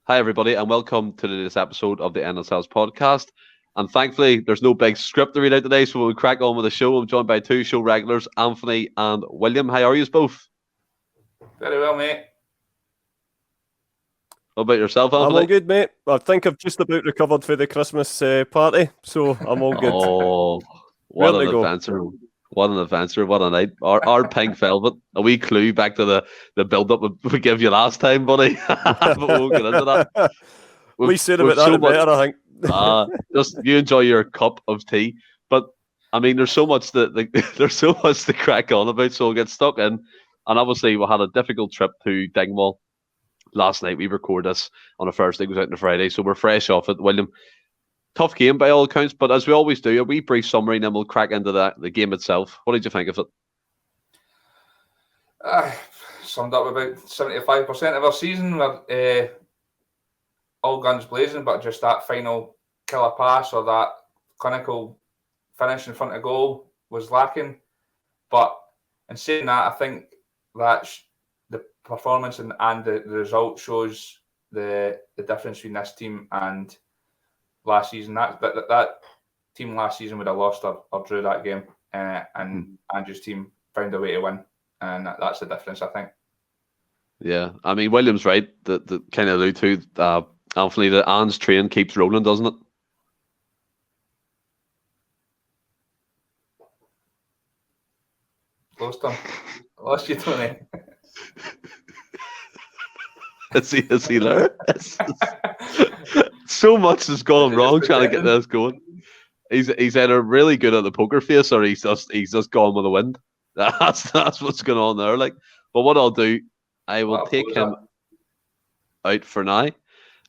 Hi, everybody, and welcome to this episode of the Endless Celts Podcast. And thankfully, there's no big script to read out today, so we'll crack on with the show. I'm joined by two show regulars, Anthony and William. How are you both? Very well, mate. What about yourself, Anthony? I'm all good, mate. I think I've just about recovered for the Christmas party, so I'm all good. Oh, what an adventure. What an adventure. What a night. Our pink velvet. A wee clue back to the build-up we gave you last time, buddy. But we'll get into that. We said about that better, I think. Just you enjoy your cup of tea. But, I mean, there's so much there's so much to crack on about, so we'll get stuck in. And obviously, we had a difficult trip to Dingwall last night. We recorded this on a Thursday, it was out on a Friday, so we're fresh off it. William, tough game by all accounts, but as we always do, a wee brief summary and then we'll crack into the game itself. What did you think of it? Summed up about 75% of our season. We're all guns blazing, but just that final killer pass or that clinical finish in front of goal was lacking. But in saying that, I think that the performance and the result shows the difference between this team and last season. That team last season would have lost or drew that game, and Andrew's team found a way to win, and that's the difference, I think. Yeah, I mean, William's right. The kind of allude to Anthony, the Anne's train keeps rolling, doesn't it? Lost you, Tony. Is he there? So much has gone wrong trying to get this going. He's either really good at the poker face or he's just gone with the wind. That's what's going on there. Like, but what I'll do, I will take him out for now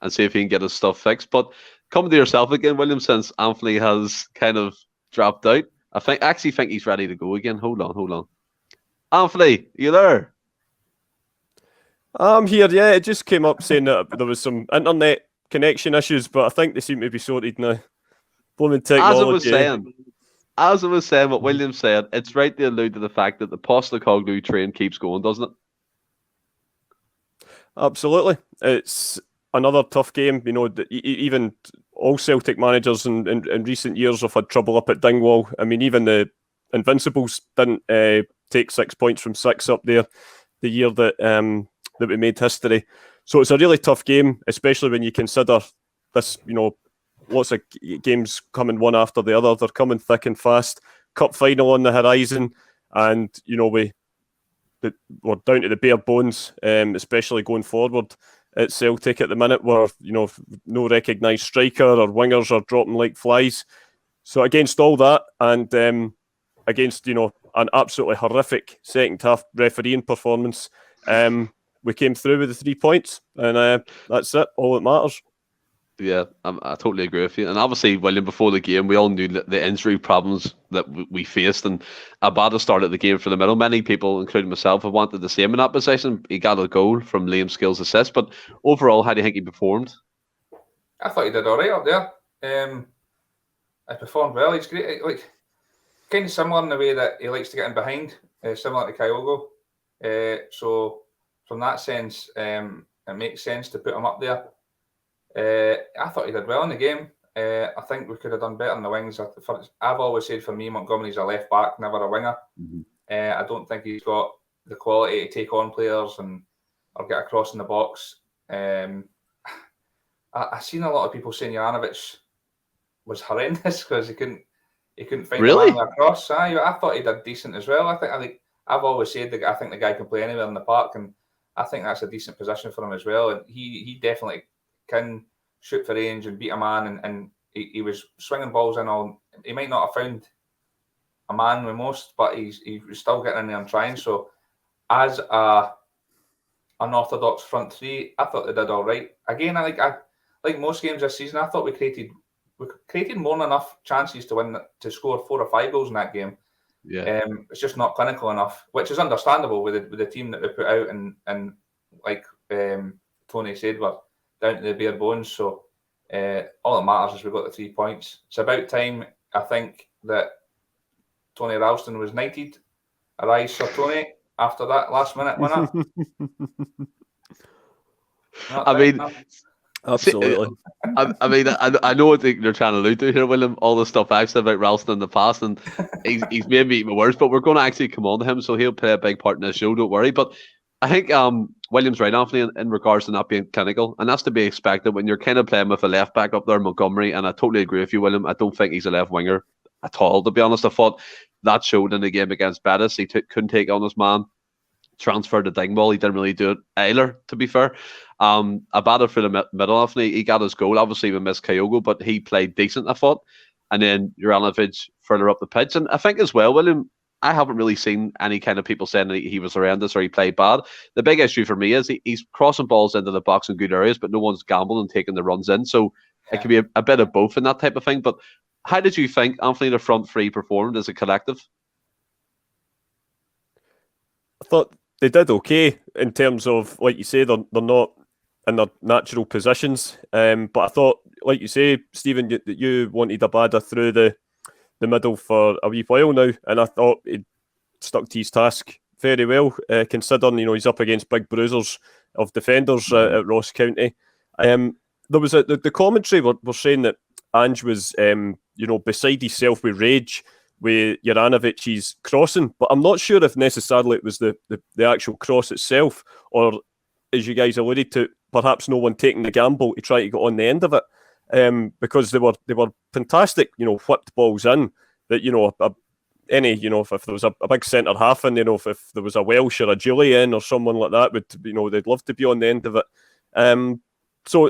and see if he can get his stuff fixed. But come to yourself again, William, since Anthony has kind of dropped out. I actually think he's ready to go again. Hold on. Anthony, are you there? I'm here, yeah. It just came up saying that there was some internet connection issues, but I think they seem to be sorted now. Blooming technology. As I was saying, what William said, it's right to allude to the fact that the Postecoglou train keeps going, doesn't it? Absolutely. It's another tough game. You know, even all Celtic managers in recent years have had trouble up at Dingwall. I mean, even the Invincibles didn't take 6 points from 6 up there the year that we made history. So it's a really tough game, especially when you consider this, you know, lots of games coming one after the other. They're coming thick and fast. Cup final on the horizon, and, you know, we're down to the bare bones, especially going forward at Celtic at the minute, where, you know, no recognised striker or wingers are dropping like flies. So against all that, and against, you know, an absolutely horrific second half refereeing performance, we came through with the 3 points, and that's it. All that matters. Yeah, I totally agree with you. And obviously, William, before the game, we all knew the injury problems that we faced, and Abada started the game for the middle. Many people, including myself, have wanted the same in that position. He got a goal from Liam Skill's assist, but overall, how do you think he performed? I thought he did all right up there. He performed well. He's great. Like, kind of similar in the way that he likes to get in behind, similar to Kyogo. So from that sense, it makes sense to put him up there. I thought he did well in the game. I think we could have done better on the wings. I've always said, for me, Montgomery's a left back, never a winger. Mm-hmm. I don't think he's got the quality to take on players or get across in the box. I've seen a lot of people saying Juranovic was horrendous because he couldn't find a man across. I thought he did decent as well. I think I've always said that I think the guy can play anywhere in the park, and I think that's a decent position for him as well. And he definitely can shoot for range and beat a man, and he was swinging balls in all. He might not have found a man with most, but he was still getting in there and trying. So as an unorthodox front three, I thought they did all right. Again, I like most games this season, I thought we created more than enough chances to score 4 or 5 goals in that game. Yeah, it's just not clinical enough, which is understandable with the team that we put out, and like Tony said, we're down to the bare bones. So all that matters is we got the 3 points. It's about time, I think, that Tony Ralston was knighted. Arise, Sir Tony, after that last minute winner. I mean, Absolutely. I mean, I know what you're trying to allude to here, William. All the stuff I've said about Ralston in the past, and he's made me eat my words. But we're going to actually come on to him, so he'll play a big part in the show. Don't worry. But I think William's right, Anthony, in regards to not being clinical, and that's to be expected when you're kind of playing with a left back up there, Montgomery. And I totally agree with you, William. I don't think he's a left winger at all. To be honest, I thought that showed in the game against Betis. He couldn't take on his man. Transferred to Dingwall, he didn't really do it either, to be fair. A batter for the middle, Anthony, he got his goal. Obviously, we missed Kyogo, but he played decent, I thought. And then Juranovic further up the pitch. And I think as well, William, I haven't really seen any kind of people saying that he was horrendous or he played bad. The big issue for me is he's crossing balls into the box in good areas, but no one's gambled and taking the runs in. So it could be a bit of both in that type of thing. But how did you think, Anthony, the front three performed as a collective? I thought they did okay in terms of, like you say, they're not in their natural positions. But I thought, like you say, Stephen, that you wanted Abada through the middle for a wee while now, and I thought he stuck to his task very well, considering he's up against big bruisers of defenders at Ross County. There was the commentary were saying that Ange was beside himself with rage with Juranovic's crossing, but I'm not sure if necessarily it was the actual cross itself, or, as you guys alluded to, perhaps no one taking the gamble to try to get on the end of it, because they were fantastic, whipped balls in that, if there was a big centre half in, if there was a Welsh or a Julian or someone like that, they'd love to be on the end of it. So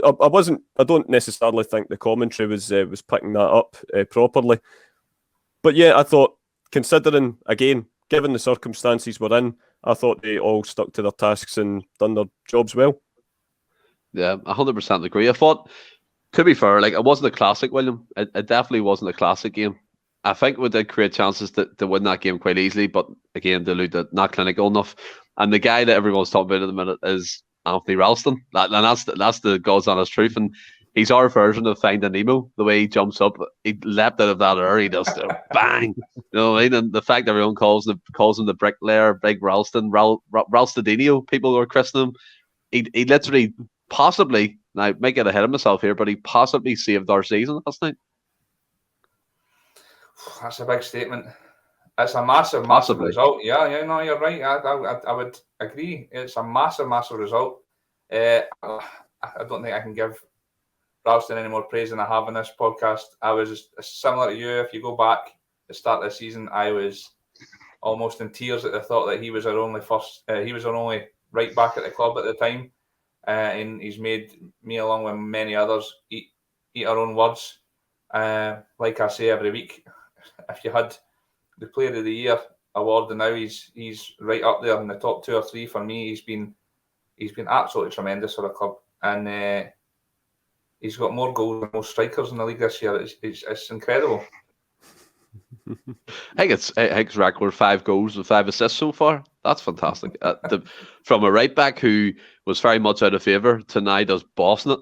I don't necessarily think the commentary was picking that up properly. But yeah, I thought, considering, again, given the circumstances we're in, I thought they all stuck to their tasks and done their jobs well. Yeah, 100% agree. I thought, to be fair, it wasn't a classic, William. It definitely wasn't a classic game. I think we did create chances to win that game quite easily, but again, diluted, not clinical enough. And the guy that everyone's talking about at the minute is Anthony Ralston. And that's the God's honest truth. And he's our version of Finding Nemo. The way he jumps up, he leapt out of that air, he does bang. You know what I mean? And the fact that everyone calls him the bricklayer, Big Ralston, Ralstadinho, people are christening him. He literally, possibly, now I might get ahead of myself here, but he possibly saved our season last night. That's a big statement. It's a massive result. Yeah, no, you're right. I would agree. It's a massive result. I don't think I can give Ralston any more praise than I have in this podcast. I was similar to you. If you go back at the start of the season, I was almost in tears at the thought that he was our only right back at the club at the time, and he's made me, along with many others, eat our own words. Like I say every week, if you had the Player of the Year award, and now he's right up there in the top 2 or 3 for me. He's been absolutely tremendous for the club, and he's got more goals than most strikers in the league this year. It's incredible. I think it's record 5 goals and 5 assists so far. That's fantastic. From a right back who was very much out of favour to now does bossing it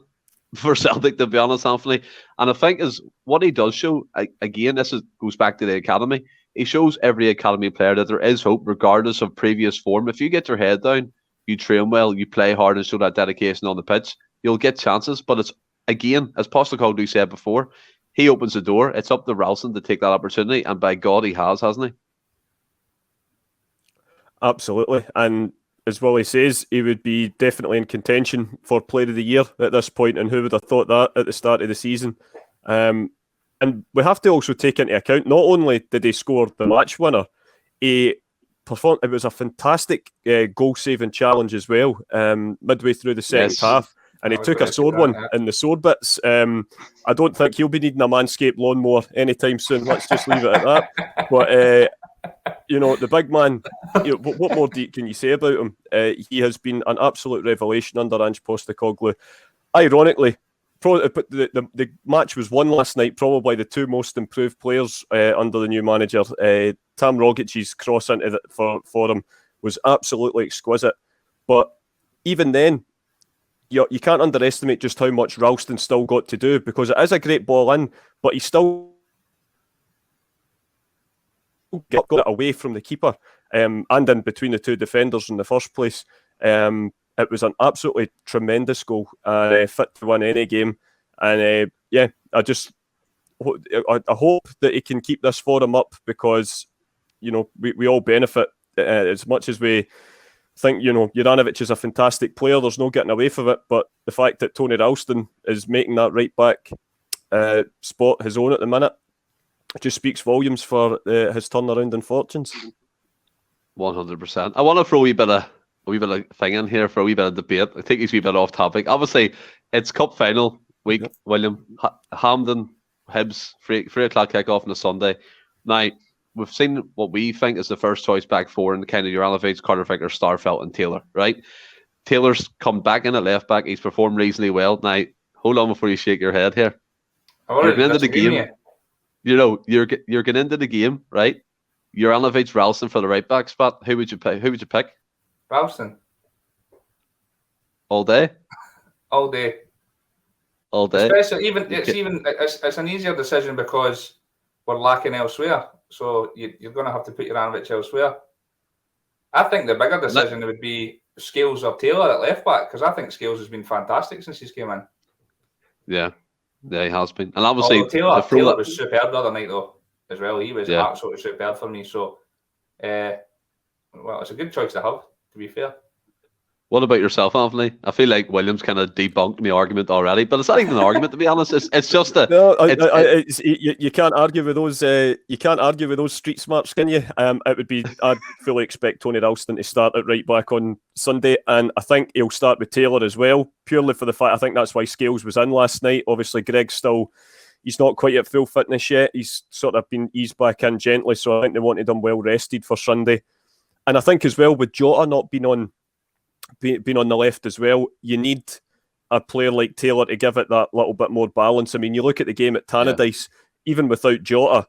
for Celtic, to be honest, Anthony. And I think is what he does show, again, goes back to the academy. He shows every academy player that there is hope regardless of previous form. If you get your head down, you train well, you play hard and show that dedication on the pitch, you'll get chances. But it's, again, as Postecoglou said before, he opens the door. It's up to Ralston to take that opportunity, and by God, he has, hasn't he? Absolutely. And as Willie says, he would be definitely in contention for Player of the Year at this point, and who would have thought that at the start of the season? And we have to also take into account, not only did he score the match winner, he performed. It was a fantastic goal-saving challenge as well, midway through the second half. And he took a sword one in the sword bits. I don't think he'll be needing a Manscaped lawnmower anytime soon. Let's just leave it at that. But, the big man, what more can you say about him? He has been an absolute revelation under Ange Postecoglou. Ironically, the match was won last night, probably the 2 most improved players under the new manager. Tam Rogic's cross into for him was absolutely exquisite. But even then, you can't underestimate just how much Ralston still got to do, because it is a great ball in, but he still got it away from the keeper and in between the 2 defenders in the first place. it was an absolutely tremendous goal and fit to win any game. And I hope that he can keep this form up, because we all benefit as much as we think Juranovic is a fantastic player. There's no getting away from it, but the fact that Tony Ralston is making that right back spot his own at the minute just speaks volumes for his turnaround in fortunes. 100%. I want to throw a wee bit of thing in here for a wee bit of debate. I think he's a wee bit off topic. Obviously, it's cup final week, yep. William. Hampden, Hibs, 3 o'clock kick-off on a Sunday. Now, we've seen what we think is the first choice back four in the kind of Juranovic, Carter Vicker, Starfelt and Taylor, right? Taylor's come back in at left back. He's performed reasonably well. Now, hold on before you shake your head here. You're getting into the game. You're getting into the game, right? Juranovic, Ralston for the right back spot. Who would you pick? Ralston. All day? All day. All day. Especially it's an easier decision because we're lacking elsewhere. So you're going to have to put Juranovic elsewhere. I think the bigger decision would be Scales or Taylor at left back, because I think Scales has been fantastic since he's came in. Yeah, he has been. And obviously Taylor was superb the other night though as well. He was absolutely superb for me. So, it's a good choice to have, to be fair. What about yourself, Anthony? I feel like Williams kind of debunked my argument already, but it's not even an argument, to be honest. It's just a. No, you can't argue with those. You can't argue with those street smarts, can you? It would be. I'd fully expect Tony Ralston to start at right back on Sunday, and I think he'll start with Taylor as well, purely for the fact I think that's why Scales was in last night. Obviously, Greg's he's not quite at full fitness yet. He's sort of been eased back in gently, so I think they wanted him well rested for Sunday, and I think as well with Jota not being on the left as well, you need a player like Taylor to give it that little bit more balance. I mean, you look at the game at Tannadice, even without Jota,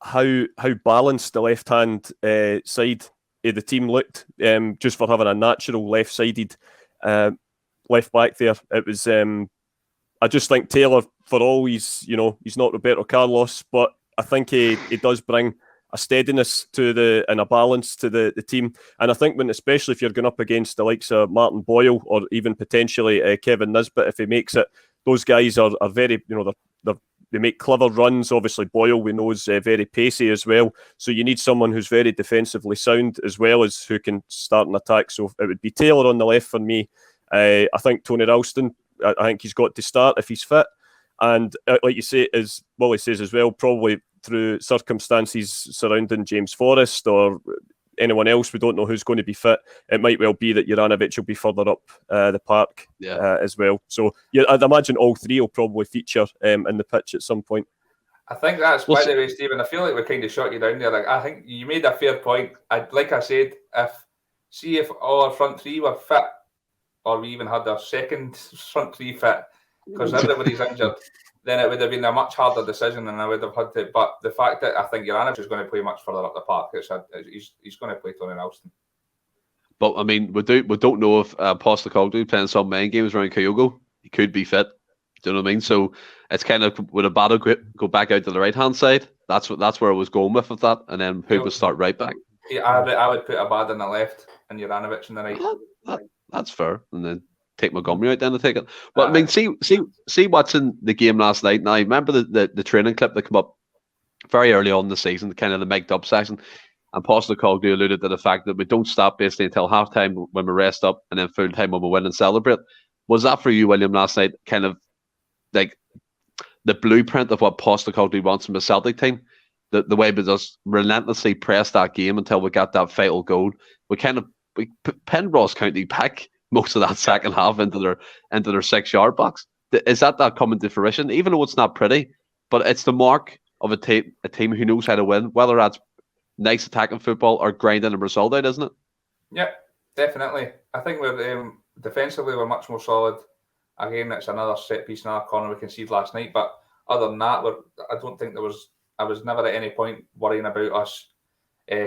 how balanced the left-hand side of the team looked, just for having a natural left-sided left back there. It was, I just think Taylor, for all he's not Roberto Carlos, but I think he does bring a steadiness and a balance to the team. And I think especially if you're going up against the likes of Martin Boyle or even potentially Kevin Nisbet, if he makes it, those guys are very, they make clever runs. Obviously Boyle, we know, is very pacey as well. So you need someone who's very defensively sound as well as who can start an attack. So it would be Taylor on the left for me. I think Tony Ralston, I think he's got to start if he's fit. And like you say, as Willie says as well, probably through circumstances surrounding James Forrest or anyone else, we don't know who's going to be fit. It might well be that Juranovic will be further up the park as well. So I'd imagine all three will probably feature in the pitch at some point. I think that's, by the way, Stephen, I feel like we kind of shot you down there. Like, I think you made a fair point. Like I said, if all our front three were fit, or we even had our second front three fit, because everybody's injured, then it would have been a much harder decision, and I would have had to. But the fact that I think Juranovic is going to play much further up the park, he's going to play Tony Ralston. But I mean, we don't know if Postecoglou playing some main games around Kyogo. He could be fit. Do you know what I mean? So it's kind of, with a battle grip, go back out to the right hand side. That's where I was going with that, and then who would start right back? Yeah, I would put Abad on the left and Juranovic on the right. That's fair, and then take Montgomery out then to take it. But I mean, see what's in the game last night. Now, remember the training clip that came up very early on in the season, kind of the mic'd up section, and Postecoglou alluded to the fact that we don't stop basically until halftime when we rest up, and then full time when we win and celebrate. Was that for you, William, last night? Kind of like the blueprint of what Postecoglou wants from the Celtic team, the way we just relentlessly press that game until we got that fatal goal. We pinned Ross County back most of that second half into their 6-yard box. Is that coming to fruition? Even though it's not pretty, but it's the mark of a team who knows how to win, whether that's nice attacking football or grinding a result out, isn't it? Yeah, definitely. I think we're defensively we're much more solid. Again, it's another set piece, another corner we conceded last night. But other than that, I don't think I was never at any point worrying about us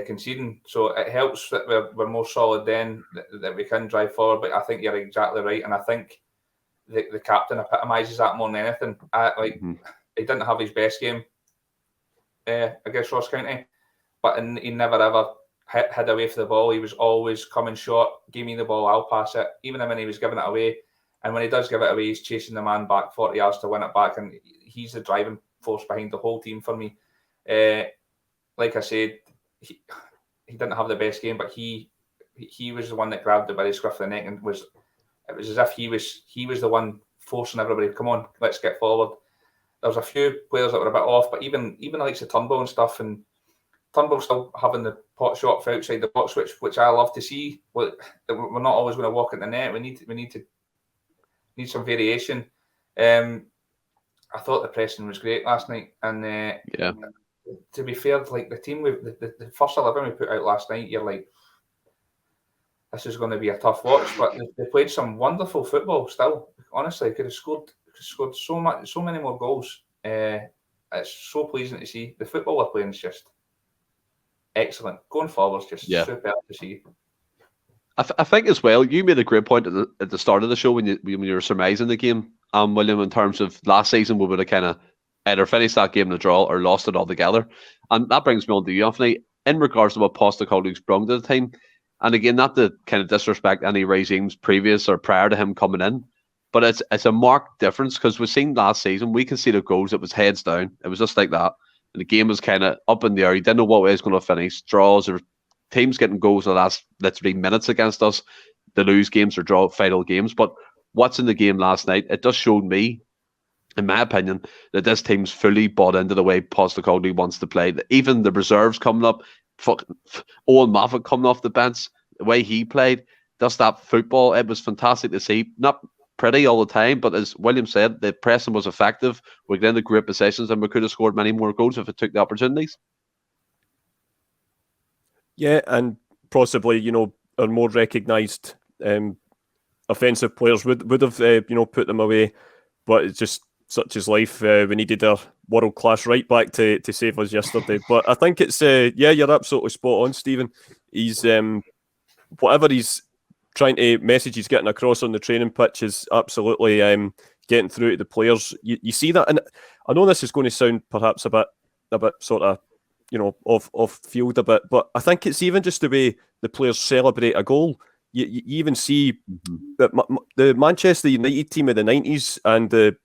conceding. So it helps that we're more solid then, that we can drive forward. But I think you're exactly right, and I think the captain epitomises that more than anything. He didn't have his best game against Ross County, but he never ever head away for the ball. He was always coming short. Give me the ball, I'll pass it. Even when he was giving it away. And when he does give it away, he's chasing the man back 40 yards to win it back. And he's the driving force behind the whole team for me. Like I said, he didn't have the best game, but he was the one that grabbed it by the scruff of the neck, and it was as if he was the one forcing everybody, come on, let's get forward. There was a few players that were a bit off, but even like the Turnbull and stuff, and Turnbull still having the pot shot for outside the box, which I love to see. We're not always going to walk at the net. We need some variation. I thought the pressing was great last night, and to be fair, like the team with the first 11 we put out last night, you're like, this is going to be a tough watch, but they played some wonderful football still. Honestly, could have scored so many more goals. It's so pleasing to see. The football we're playing is just excellent. Going forward, just superb to see. I think as well, you made a great point at the start of the show when you were surmising the game, William, in terms of last season we would have kind of either finished that game in a draw or lost it altogether. And that brings me on to you, Anthony, in regards to what Postecoglou's brought to the team. And again, not to kind of disrespect any regimes previous or prior to him coming in, but it's a marked difference, because we've seen last season, we conceded goals, it was heads down. It was just like that. And the game was kind of up in the air. You didn't know what way it was going to finish. Draws, or teams getting goals in the last literally minutes against us. They lose games or draw final games. But what's in the game last night, it just showed me, in my opinion, that this team's fully bought into the way Postecoglou wants to play. Even the reserves coming up, Owen Moffat coming off the bench, the way he played, just that football, it was fantastic to see. Not pretty all the time, but as William said, the pressing was effective. We got into great positions, and we could have scored many more goals if it took the opportunities. Yeah, and possibly, our more recognised offensive players would have, put them away. But it's just such as life. We needed a world-class right-back to save us yesterday. But I think it's, you're absolutely spot on, Stephen. He's, whatever he's trying to message he's getting across on the training pitch is absolutely getting through to the players. You see that, and I know this is going to sound perhaps a bit sort of, off field a bit, but I think it's even just the way the players celebrate a goal. You even see that the Manchester United team of the 90s and the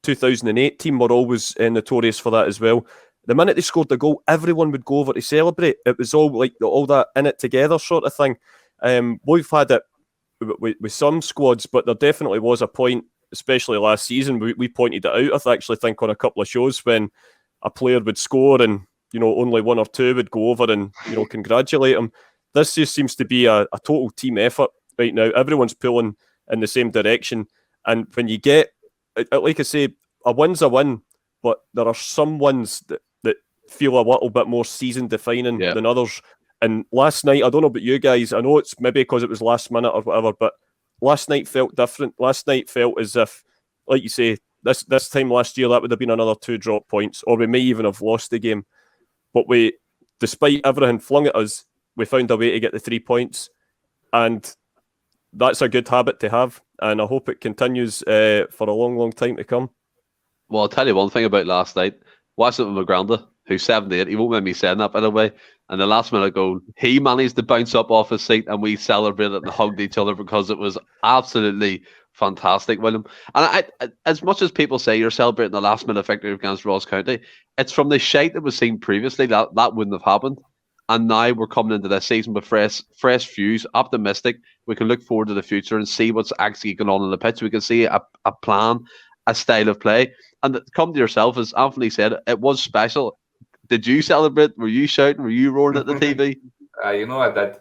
2008 team were always notorious for that as well. The minute they scored the goal, everyone would go over to celebrate. It was all like all that in it together sort of thing. We've had it with some squads, but there definitely was a point, especially last season, we pointed it out, I actually think, on a couple of shows, when a player would score and only one or two would go over and congratulate him. This just seems to be a total team effort right now. Everyone's pulling in the same direction, and when you get, like I say, a win's a win, but there are some wins that feel a little bit more season defining than others. And last night, I don't know about you guys, I know it's maybe because it was last minute or whatever, but last night felt different. Last night felt as if, like you say, this time last year, that would have been another 2 drop points, or we may even have lost the game. But we, despite everything flung at us, we found a way to get the 3 points. And that's a good habit to have. And I hope it continues for a long, long time to come. Well, I'll tell you one thing about last night. Watched it with my granda, who's 78. He won't mind me saying that, by the way. And the last minute goal, he managed to bounce up off his seat, and we celebrated and hugged each other because it was absolutely fantastic, William. And I, as much as people say you're celebrating the last minute victory against Ross County, it's from the shite that was seen previously that wouldn't have happened. And now we're coming into this season with fresh views, optimistic. We can look forward to the future and see what's actually going on the pitch. We can see a plan, a style of play. And come to yourself, as Anthony said, it was special. Did you celebrate? Were you shouting? Were you roaring at the TV? I did. I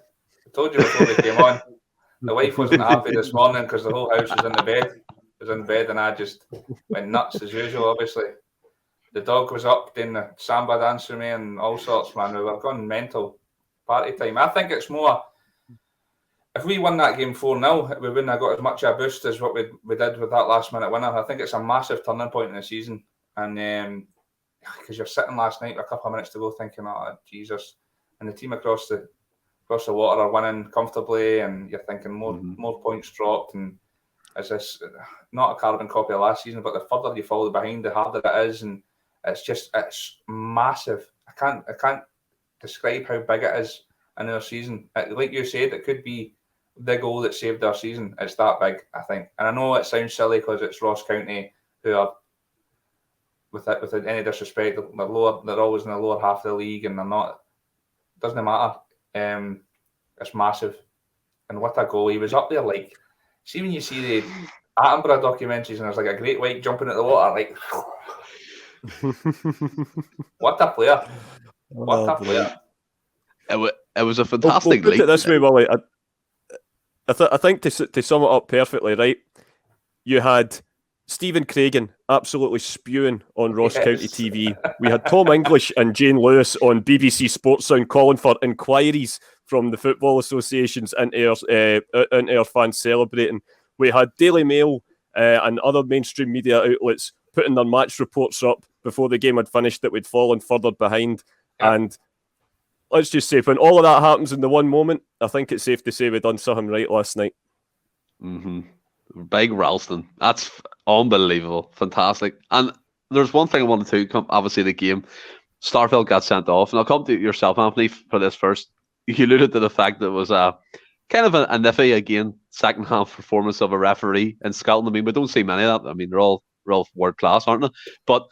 told you before we came on. The wife wasn't happy this morning because the whole house was in the bed. Was in bed, and I just went nuts as usual. Obviously, the dog was up doing the samba dance with me and all sorts. Man, we were going mental. Party time. I think it's more. If we won that game 4-0, we wouldn't have got as much of a boost as what we did with that last minute winner. I think it's a massive turning point in the season, and because you're sitting last night with a couple of minutes to go thinking, oh, Jesus, and the team across the water are winning comfortably, and you're thinking more points dropped, and is this not a carbon copy of last season, but the further you fall behind, the harder it is, and it's massive. I can't describe how big it is in our season. Like you said, it could be the goal that saved our season. It's that big, I think. And I know it sounds silly because it's Ross County, who are, with any disrespect, they're always in the lower half of the league, and they're not. Doesn't matter. It's massive. And what a goal! He was up there like. See when you see the Attenborough documentaries and there's like a great white jumping at the water, like what a player! What a player! It was a fantastic Put league. it this way, Willie. I think to sum it up perfectly, right? You had Stephen Craigan absolutely spewing on Ross County TV. We had Tom English and Jane Lewis on BBC Sports Sound calling for inquiries from the football associations into our fans celebrating. We had Daily Mail and other mainstream media outlets putting their match reports up before the game had finished that we'd fallen further behind. Yeah. And let's just say, when all of that happens in the one moment, I think it's safe to say we done something right last night. Mm-hmm. Big Ralston. That's unbelievable. Fantastic. And there's one thing I wanted to come, obviously the game. Starfelt got sent off. And I'll come to yourself, Anthony, for this first. You alluded to the fact that it was kind of a niffy, again, second half performance of a referee in Scotland. I mean, we don't see many of that. I mean, they're all world class, aren't they? But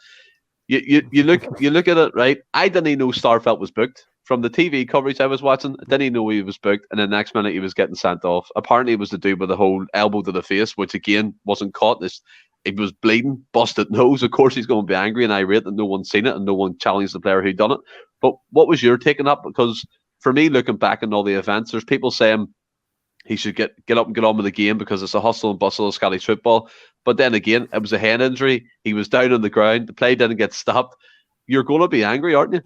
you look at it, right? I didn't know Starfelt was booked. From the TV coverage I was watching, I didn't know he was booked, and the next minute he was getting sent off. Apparently it was to do with the whole elbow to the face, which again wasn't caught. He was bleeding, busted nose. Of course he's going to be angry and irate that no one's seen it and no one challenged the player who done it. But what was your take on that? Because for me, looking back on all the events, there's people saying he should get up and get on with the game because it's a hustle and bustle of Scottish football. But then again, it was a hand injury. He was down on the ground. The play didn't get stopped. You're going to be angry, aren't you?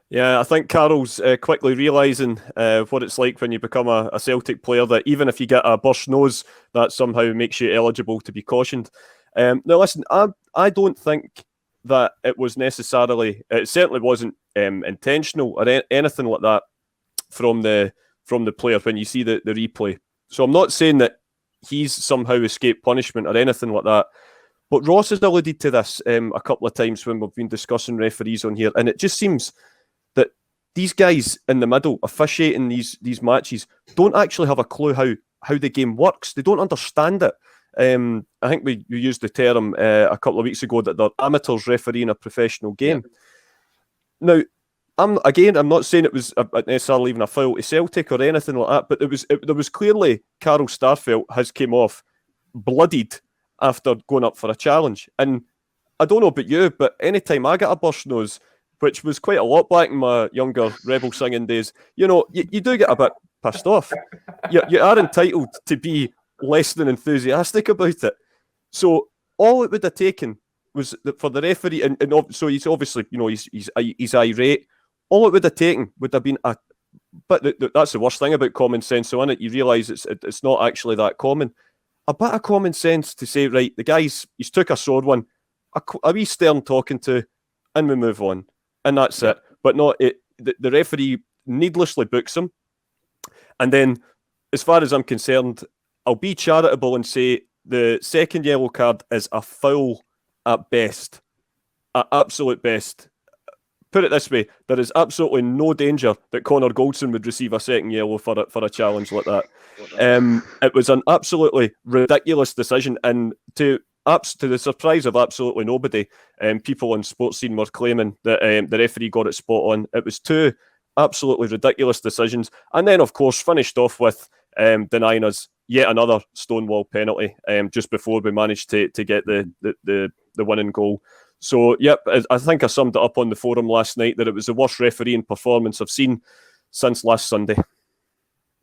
Yeah, I think Carroll's quickly realising what it's like when you become a Celtic player, that even if you get a burst nose, that somehow makes you eligible to be cautioned. Now, listen, I don't think that it was necessarily, it certainly wasn't intentional or anything like that from the player when you see the replay. So I'm not saying that he's somehow escaped punishment or anything like that. But Ross has alluded to this a couple of times when we've been discussing referees on here, and it just seems that these guys in the middle officiating these matches don't actually have a clue how the game works. They don't understand it. I think we used the term a couple of weeks ago that they're amateurs refereeing a professional game. Yeah. Now, I'm not saying it was necessarily even a foul to Celtic or anything like that, but there was clearly Carl Starfelt has came off bloodied after going up for a challenge. And I don't know about you, but anytime I get a burst nose, which was quite a lot back in my younger rebel singing days, you do get a bit pissed off. You are entitled to be less than enthusiastic about it. So all it would have taken was for the referee, and so he's obviously, he's irate. All it would have taken would have been but that's the worst thing about common sense. So in it, you realise it's not actually that common. A bit of common sense to say, right, the guy's he's took a sword one, a wee stern talking to, and we move on, and that's it. But not it. The referee needlessly books him, and then, as far as I'm concerned, I'll be charitable and say the second yellow card is a foul at best, at absolute best. Put it this way, there is absolutely no danger that Connor Goldson would receive a second yellow for a challenge like that. It was an absolutely ridiculous decision, and to the surprise of absolutely nobody, people on Sports Scene were claiming that the referee got it spot on. It was two absolutely ridiculous decisions, and then of course finished off with denying us yet another Stonewall penalty just before we managed to get the winning goal. So, yep, I think I summed it up on the forum last night that it was the worst refereeing performance I've seen since last Sunday.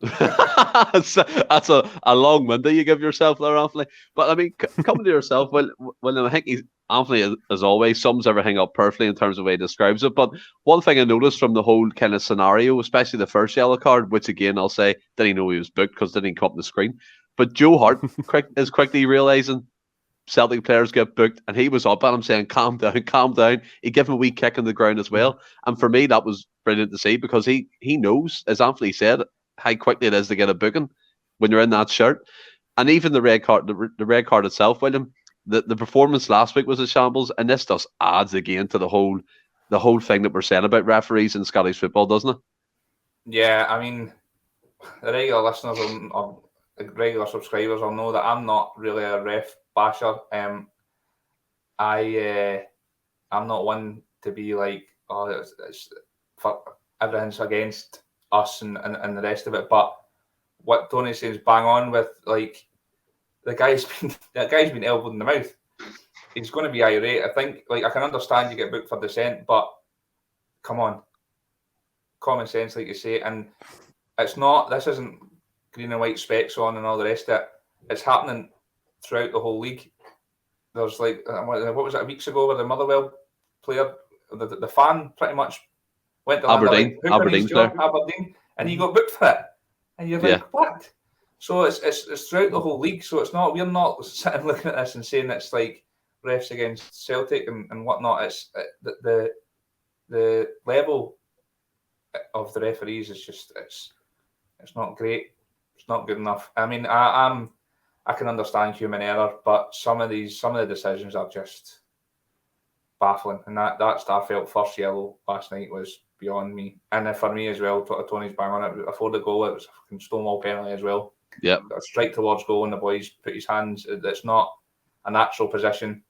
That's a long window you give yourself there, Anthony. But I mean, coming to yourself, well, I think Anthony, as always, sums everything up perfectly in terms of the way he describes it. But one thing I noticed from the whole kind of scenario, especially the first yellow card, which again, I'll say, didn't know he was booked because didn't come up on the screen. But Joe Hart is quickly realising Celtic players get booked, and he was up at him saying, calm down, calm down. He gave him a wee kick on the ground as well. And for me, that was brilliant to see, because he knows, as Anthony said, how quickly it is to get a booking when you're in that shirt. And even the red card itself, William, the performance last week was a shambles, and this just adds again to the whole the whole thing that we're saying about referees in Scottish football, doesn't it? Yeah, I mean, the regular listeners or regular subscribers will know that I'm not really a ref basher. I'm not one to be like, oh, it's for everything's against us and the rest of it. But what Tony says bang on with, like, that guy's been elbowed in the mouth. He's going to be irate. I think, like, I can understand you get booked for dissent, but come on, common sense, like you say. And this isn't green and white specs on and all the rest of it. It's happening throughout the whole league. There's like, what was it, a weeks ago where the Motherwell player, the fan pretty much went to Aberdeen player. Aberdeen, and he got booked for it. And you're like, what? So it's throughout the whole league. So we're not sitting looking at this and saying it's like refs against Celtic and whatnot. It's the level of the referees is just it's not great. It's not good enough. I mean, I can understand human error, but some of the decisions are just baffling. And that Starfelt first yellow last night was beyond me. And for me as well, Tony's bang on it. Before the goal, it was a fucking Stonewall penalty as well. Yeah, a strike towards goal, and the Bhoys put his hands. It's not a natural position,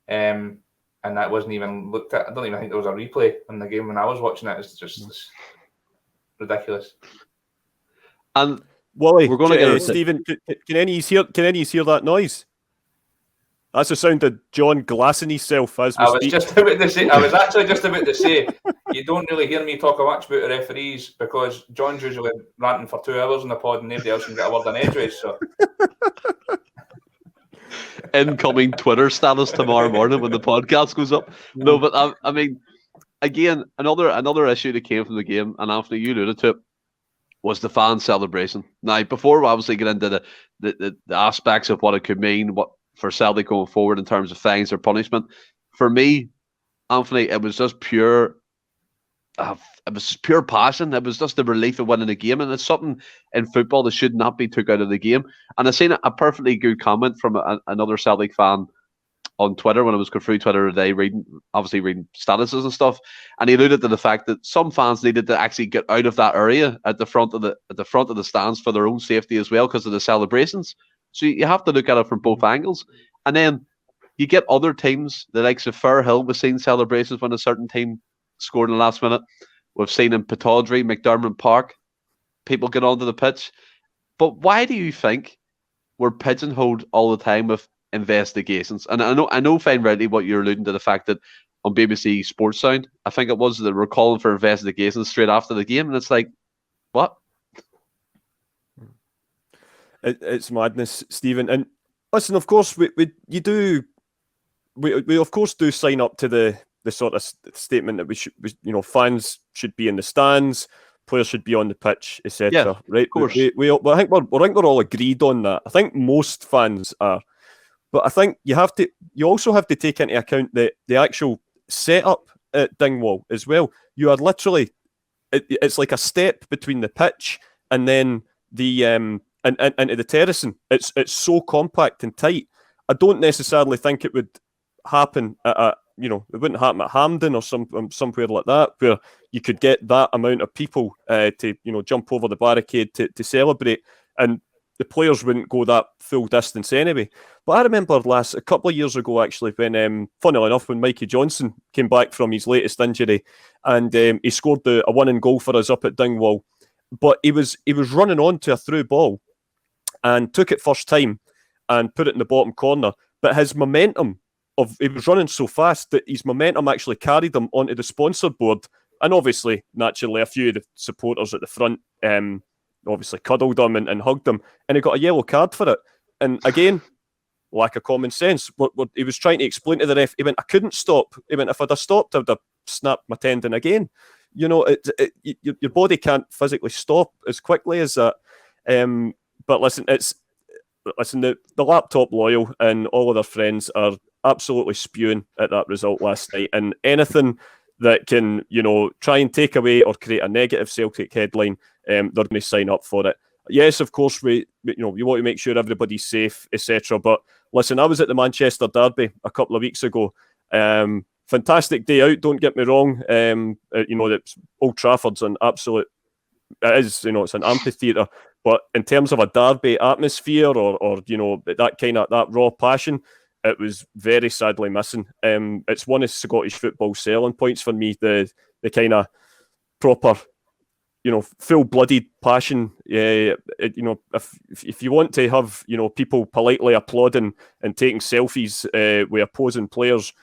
and that wasn't even looked at. I don't even think there was a replay in the game when I was watching it. It's just ridiculous. And Wally, we're going to get Stephen. Can any hear that noise? That's the sound of John glassing himself as we speak. I was actually just about to say, you don't really hear me talk much about the referees because John's usually ranting for 2 hours in the pod and nobody else can get a word in edgeways. So, incoming Twitter status tomorrow morning when the podcast goes up. No, but I mean, again, another issue that came from the game, and Anthony, you alluded to it, was the fan celebration. Now, before we obviously get into the aspects of what it could mean, what for Celtic going forward in terms of fines or punishment, for me, Anthony, it was just pure. It was pure passion. It was just the relief of winning a game, and it's something in football that should not be took out of the game. And I seen a perfectly good comment from another Celtic fan on Twitter when I was going through Twitter today, reading statuses and stuff, and he alluded to the fact that some fans needed to actually get out of that area at the front of the stands for their own safety as well because of the celebrations. So you have to look at it from both angles. And then you get other teams, the likes of Firhill, we've seen celebrations when a certain team scored in the last minute. We've seen in Pittodrie, McDermott Park, people get onto the pitch. But why do you think we're pigeonholed all the time with investigations? And I know fine rightly what you're alluding to, the fact that on BBC Sports Sound, I think it was, that we're calling for investigations straight after the game. And it's like, what? It's madness, Stephen. And listen, of course, we of course do sign up to the sort of statement that fans should be in the stands, players should be on the pitch, etc. Yeah, right? Of course. I think we're all agreed on that. I think most fans are, but I think you also have to take into account the actual setup at Dingwall as well. You are literally, it's like a step between the pitch and then the and into the terracing. It's so compact and tight. I don't necessarily think it would happen at it wouldn't happen at Hampden or somewhere like that, where you could get that amount of people to jump over the barricade to celebrate, and the players wouldn't go that full distance anyway. But I remember a couple of years ago, actually, when, funnily enough, when Mikey Johnson came back from his latest injury, and he scored a winning goal for us up at Dingwall, but he was running on to a through ball and took it first time and put it in the bottom corner, but his momentum he was running so fast that his momentum actually carried him onto the sponsor board, and obviously, naturally, a few of the supporters at the front obviously cuddled him and hugged him, and he got a yellow card for it. And again, lack of common sense. What he was trying to explain to the ref, he went, I couldn't stop. He went, if I'd have stopped, I'd have snapped my tendon again. Your body can't physically stop as quickly as that. But listen, the laptop loyal and all of their friends are absolutely spewing at that result last night, and anything that can try and take away or create a negative Celtic headline, they're going to sign up for it. Yes, of course, we want to make sure everybody's safe, etc. But listen, I was at the Manchester Derby a couple of weeks ago, fantastic day out. Don't get me wrong. That Old Trafford's an absolute. It is, it's an amphitheatre. But in terms of a derby atmosphere, or that kind of that raw passion, it was very sadly missing. It's one of Scottish football's selling points for me. The kind of proper, full-blooded passion. If you want to have people politely applauding and taking selfies with opposing players,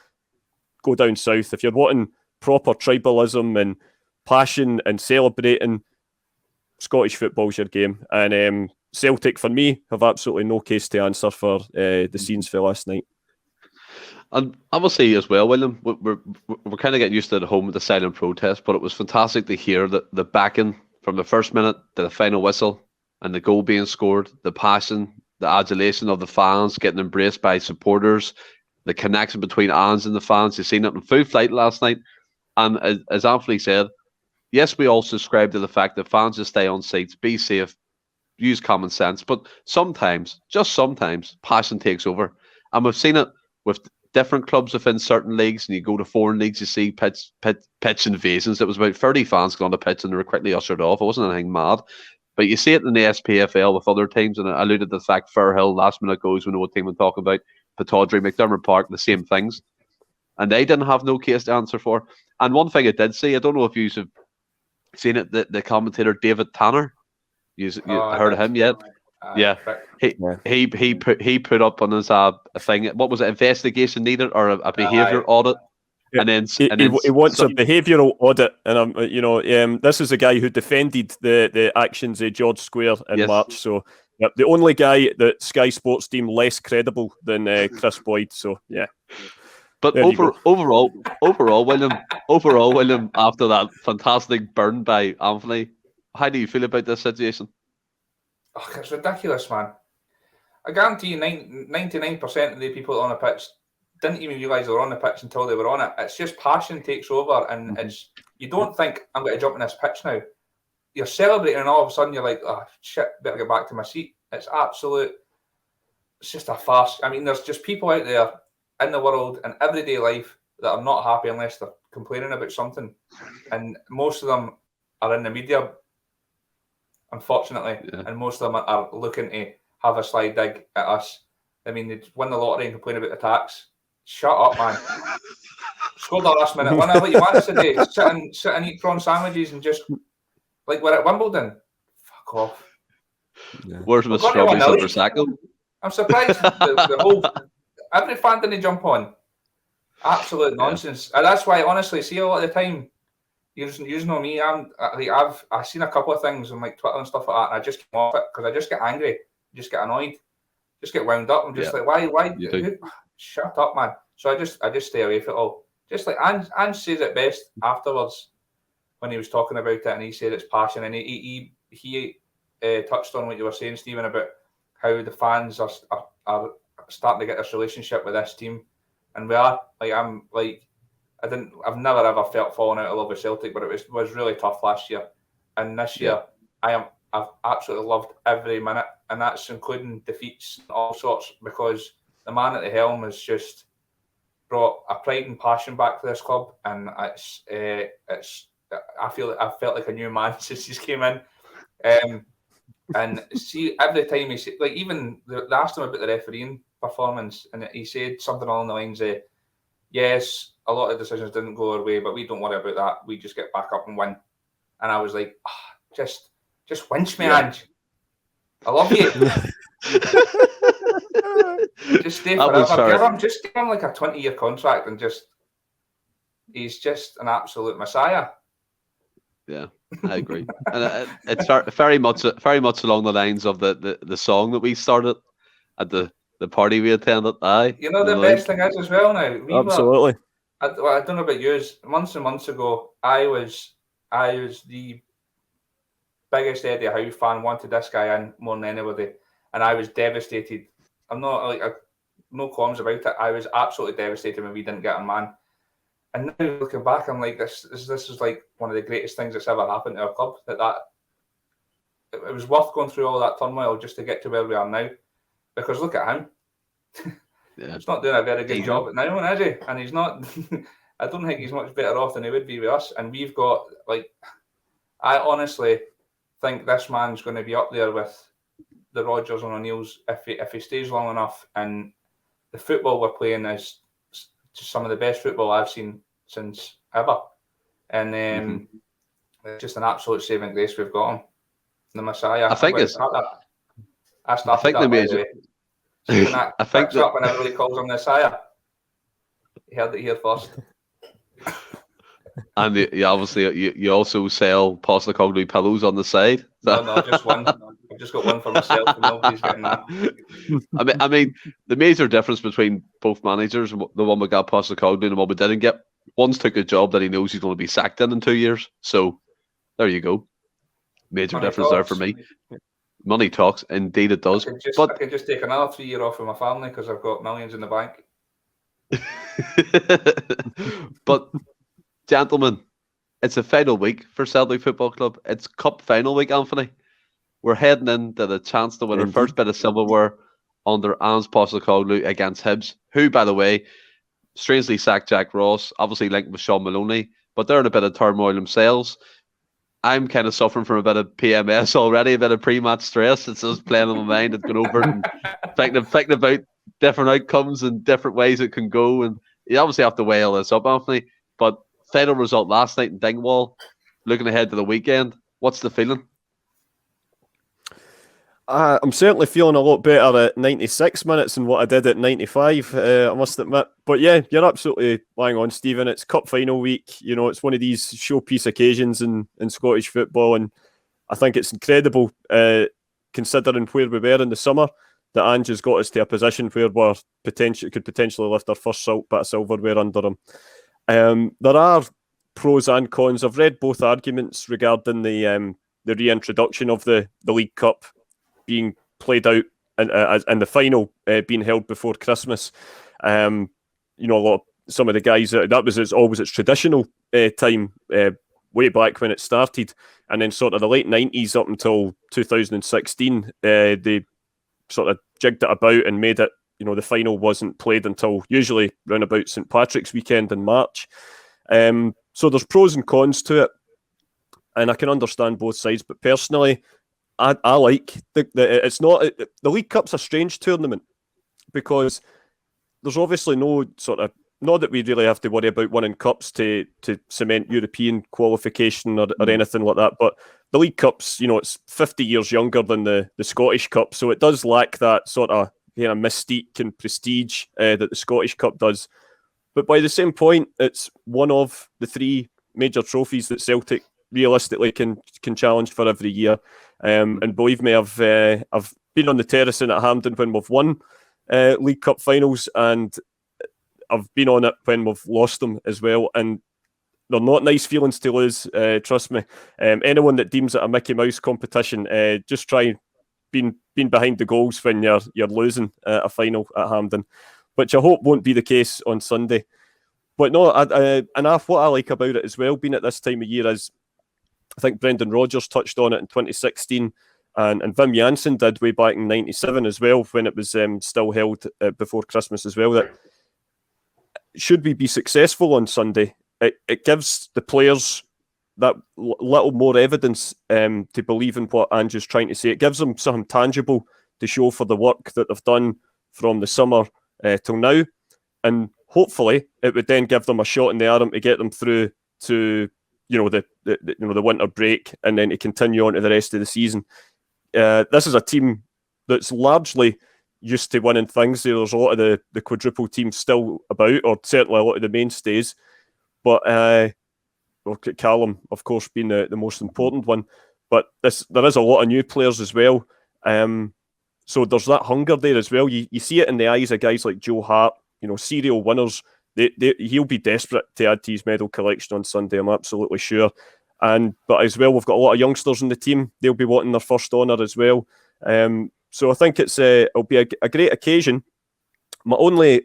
go down south. If you're wanting proper tribalism and passion and celebrating, Scottish football's your game. And Celtic, for me, have absolutely no case to answer for the scenes for last night. And I will say as well, William, we're kind of getting used to at home with the silent protest, but it was fantastic to hear the backing from the first minute to the final whistle and the goal being scored, the passion, the adulation of the fans, getting embraced by supporters, the connection between Ange and the fans. You've seen it in full flight last night. And as Anthony said, yes, we all subscribe to the fact that fans just stay on seats, be safe, use common sense. But sometimes, just sometimes, passion takes over. And we've seen it with different clubs within certain leagues, and you go to foreign leagues, you see pitch invasions. It was about 30 fans going on the pitch and they were quickly ushered off. It wasn't anything mad. But you see it in the SPFL with other teams, and I alluded to the fact Firhill, last minute goals, we know what team we're talking about, Pittodrie, McDermott Park, the same things. And they didn't have no case to answer for. And one thing I did see, I don't know if you have seen it, the commentator David Tanner, you heard of him yet? Yeah, he put up on his thing. What was it? Investigation needed or a behaviour audit? Yeah. And then he wants a behavioural audit. And this is a guy who defended the actions of George Square in March. So the only guy that Sky Sports deemed less credible than Chris Boyd. So yeah. But overall, William, after that fantastic burn by Anthony, how do you feel about this situation? Oh, it's ridiculous, man. I guarantee you 99% of the people on the pitch didn't even realise they were on the pitch until they were on it. It's just passion takes over, and you don't think, I'm going to jump on this pitch now. You're celebrating and all of a sudden you're like, oh shit, better get back to my seat. It's just a farce. I mean, there's just people out there in the world in everyday life that are not happy unless they're complaining about something. And most of them are in the media, unfortunately, and most of them are looking to have a sly dig at us. I mean, they win the lottery and complain about the tax. Shut up, man. Scored the last minute winner. What you want us to do? Sit and eat prawn sandwiches and just, like we're at Wimbledon. Fuck off. Yeah. Where's my strawberries on Prosecco? I'm surprised the whole... Every fan didn't jump on. Absolute nonsense. And that's why, honestly, see a lot of the time, you know me, I've seen a couple of things on like Twitter and stuff like that, and I just come off it because I just get angry, just get annoyed, just get wound up. I'm just like, why? Shut up, man. So I just stay away from it all. Just like Ange says it best afterwards when he was talking about it, and he said it's passion, and he touched on what you were saying, Stephen, about how the fans are starting to get this relationship with this team, and we are. I've never ever felt falling out of love with Celtic, but it was really tough last year, and this year I've absolutely loved every minute, and that's including defeats and all sorts, because the man at the helm has just brought a pride and passion back to this club, and it's I felt like a new man since he's came in. And see, every time he said, like, even they asked him about the refereeing performance, and he said something along the lines of, yes, a lot of decisions didn't go our way, but we don't worry about that. We just get back up and win. And I was like, just winch me, Ange. I love you. Just stay forever. Just give him like a 20-year contract, and he's just an absolute messiah. Yeah, I agree, and it's very much along the lines of the song that we started at the party we attended. The best thing is as well now. Absolutely. I don't know about you. Months and months ago, I was the biggest Eddie Howe fan. Wanted this guy in more than anybody, and I was devastated. I'm not no qualms about it. I was absolutely devastated when we didn't get him, man. And now looking back, I'm like, this is like one of the greatest things that's ever happened to our club. It was worth going through all that turmoil just to get to where we are now. Because look at him. He's not doing a very good job now, is he? And he's not. I don't think he's much better off than he would be with us. And we've got, like, I honestly think this man's going to be up there with the Rodgers and O'Neills if he stays long enough. And the football we're playing is just some of the best football I've seen since ever. And it's just an absolute saving grace we've got him. The Messiah. I think the major. I think that when everybody calls him Messiah. You heard it here first. And you obviously you also sell Postecoglou pillows on the side. No, just one. I've just got one for myself. And nobody's getting that. I mean, the major difference between both managers, the one we got Postecoglou and the one we didn't get, one's took a job that he knows he's going to be sacked in 2 years. So there you go. Major Money difference talks. there for me. Money talks, indeed it does. I can just take another 3 year off with my family because I've got millions in the bank. But gentlemen, it's a final week for Celtic Football Club. It's cup final week, Anthony. We're heading into the chance to win our first bit of silverware under Ange Postecoglou against Hibs, who, by the way, strangely sacked Jack Ross, obviously linked with Sean Maloney, but they're in a bit of turmoil themselves. I'm kind of suffering from a bit of PMS already, a bit of pre-match stress. It's just playing on my mind and going over and thinking about different outcomes and different ways it can go. And you obviously have to weigh all this up, Anthony. But final result last night in Dingwall, looking ahead to the weekend, what's the feeling? I'm certainly feeling a lot better at 96 minutes than what I did at 95, I must admit. But yeah, you're absolutely bang on, Stephen. It's cup final week. You know, it's one of these showpiece occasions in Scottish football. And I think it's incredible, considering where we were in the summer, that Ange has got us to a position where we could potentially lift our first bit of silverware under him. There are pros and cons. I've read both arguments regarding the reintroduction of the League Cup being played out and the final being held before Christmas. You know, some of the guys, that was always its traditional time way back when it started, and then sort of the late 90s up until 2016, they sort of jigged it about and made it, you know, the final wasn't played until usually round about St. Patrick's weekend in March. So there's pros and cons to it, and I can understand both sides, but personally, I like it's not the League Cup's a strange tournament because there's obviously no sort of, not that we really have to worry about winning cups to cement European qualification or anything like that, but the League Cup's, you know, it's 50 years younger than the Scottish Cup, so it does lack that sort of, you know, mystique and prestige that the Scottish Cup does. But by the same point, it's one of the 3 major trophies that Celtic realistically can challenge for every year. And believe me, I've been on the terracing at Hampden when we've won League Cup finals, and I've been on it when we've lost them as well. And they're not nice feelings to lose, trust me. Anyone that deems it a Mickey Mouse competition, just try being behind the goals when you're losing a final at Hampden, which I hope won't be the case on Sunday. But no, what I like about it as well, being at this time of year, is I think Brendan Rodgers touched on it in 2016, and Wim Jansen did way back in 97 as well, when it was still held before Christmas as well, that should we be successful on Sunday, it gives the players that little more evidence to believe in what Ange is trying to say. It gives them something tangible to show for the work that they've done from the summer till now, and hopefully it would then give them a shot in the arm to get them through to, you know, the winter break, and then to continue on to the rest of the season. This is a team that's largely used to winning things. There's a lot of the quadruple teams still about, or certainly a lot of the mainstays. But Callum, of course, being the most important one. But there is a lot of new players as well. So there's that hunger there as well. You see it in the eyes of guys like Joe Hart, you know, serial winners. He'll be desperate to add to his medal collection on Sunday, I'm absolutely sure. But as well, we've got a lot of youngsters in the team. They'll be wanting their first honour as well. So I think it'll be a great occasion. My only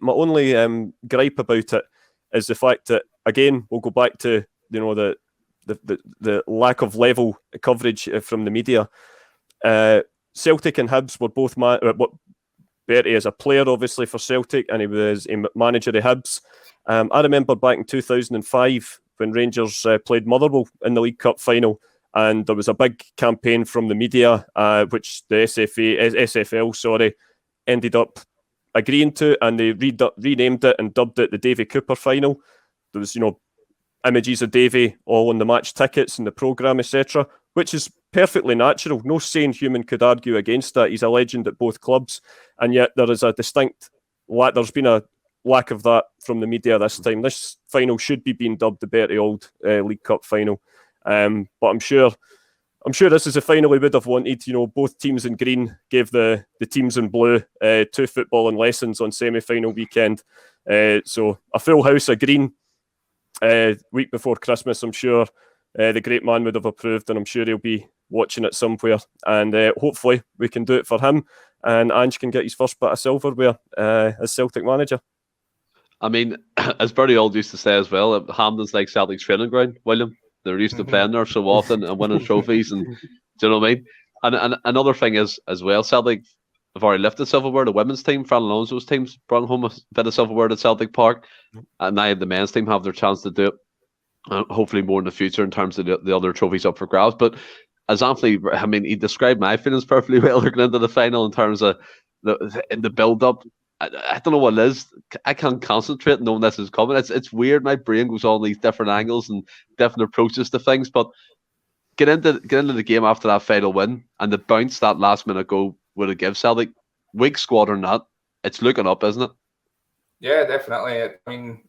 gripe about it is the fact that, again, we'll go back to, you know, the lack of level coverage from the media. Celtic and Hibs were both Bertie is a player, obviously, for Celtic, and he was a manager of Hibs. I remember back in 2005 when Rangers played Motherwell in the League Cup final, and there was a big campaign from the media, which the SFL ended up agreeing to, and they renamed it and dubbed it the Davy Cooper final. There was, images of Davy all on the match tickets and the programme, etc., which is perfectly natural. No sane human could argue against that. He's a legend at both clubs, and yet there is a distinct there's been a lack of that from the media this time. This final should be being dubbed the Bertie Auld League Cup final, but I'm sure this is the final we would have wanted. Both teams in green gave the teams in blue 2 footballing lessons on semi-final weekend. So a full house of green week before Christmas, I'm sure the great man would have approved, and I'm sure he'll be watching it somewhere. And hopefully we can do it for him, and Ange can get his first bit of silverware as Celtic manager. I mean, as Bertie Auld used to say as well, Hampden's like Celtic's training ground, William. They're used to playing there so often and winning trophies, and do you know what I mean? And another thing is as well, Celtic have already lifted silverware. The women's team, Fran Alonso's teams, brought home a bit of silverware at Celtic Park, and now the men's team have their chance to do it. Hopefully more in the future in terms of the other trophies up for grabs. But as Anthony, I mean, he described my feelings perfectly well looking into the final in terms of the build-up. I don't know what it is. I can't concentrate knowing this is coming. It's weird. My brain goes on these different angles and different approaches to things. But get into the game after that final win and the bounce that last minute goal would have given Celtic, weak squad or not, it's looking up, isn't it? Yeah, definitely. I mean,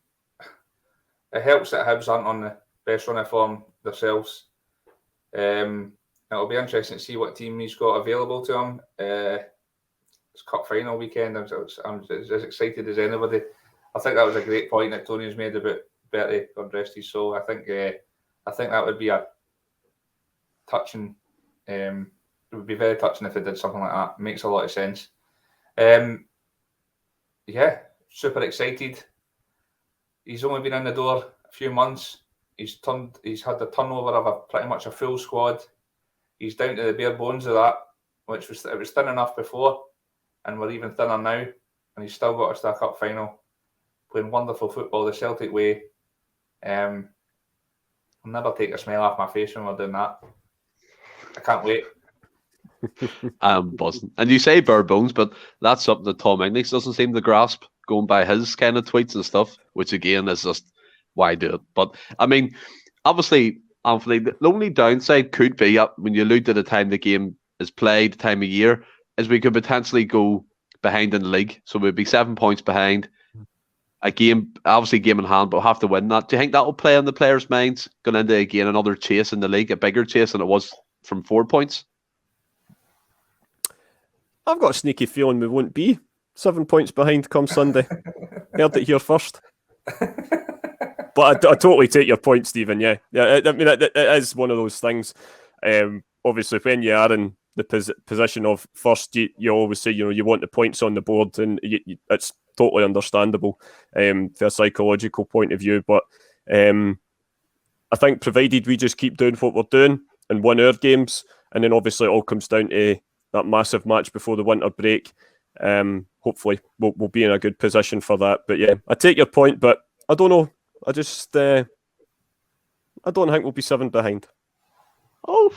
it helps that Hibs aren't on the best run of form themselves. It'll be interesting to see what team he's got available to him. It's cup final weekend. I'm as excited as anybody. I think that was a great point that Tony's made about Bertie God rest his soul. I think that would be a touching. It would be very touching if they did something like that. It makes a lot of sense. Yeah, super excited. He's only been in the door a few months. He's had the turnover of pretty much a full squad. He's down to the bare bones of that, it was thin enough before, and we're even thinner now. And he's still got us to a cup final, playing wonderful football the Celtic way. I'll never take a smile off my face when we're doing that. I can't wait. I'm buzzing. And you say bare bones, but that's something that Tom English doesn't seem to grasp, going by his kind of tweets and stuff, which again is just why do it. But I mean, obviously, Anthony, the only downside could be, when you allude to the time the game is played, the time of year, is we could potentially go behind in the league. So we'd be 7 points behind. A game, obviously game in hand, but we'll have to win that. Do you think that will play on the players' minds going into again another chase in the league, a bigger chase than it was from 4 points? I've got a sneaky feeling we won't be 7 points behind come Sunday. Heard it here first. But I totally take your point, Stephen. Yeah. I mean, it is one of those things. Obviously, when you are in the position of first, you always say, you want the points on the board, and it's totally understandable from a psychological point of view. But I think provided we just keep doing what we're doing and win our games, and then obviously it all comes down to that massive match before the winter break. Hopefully we'll be in a good position for that. But yeah, I take your point, but I don't know. I just I don't think we'll be 7 behind. Oh,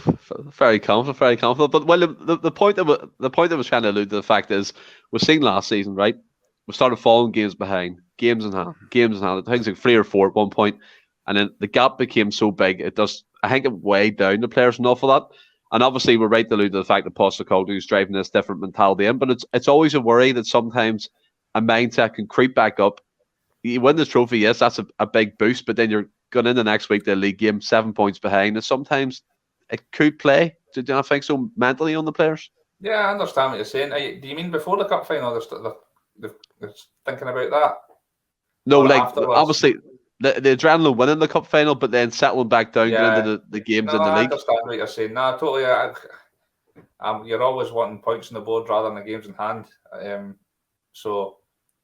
very confident. But William, the point I was trying to allude to the fact is, we've seen last season, right? We started falling games behind, games in hand. Things like 3 or 4 at one point, and then the gap became so big. I think it weighed down the players enough for that. And obviously, we're right to allude to the fact that Postecoglou is driving this different mentality in. But it's always a worry that sometimes a mindset can creep back up. You win the trophy, yes, that's a big boost. But then you're going in the next week to a league game 7 points behind, and sometimes it could play. Do you not think so mentally on the players? Yeah, I understand what you're saying. Do you mean before the cup final they're thinking about that? No, or like afterwards? Obviously the adrenaline winning the cup final, but then settling back down into the games in the league. I understand what you're saying. No, totally. You're always wanting points on the board rather than the games in hand. So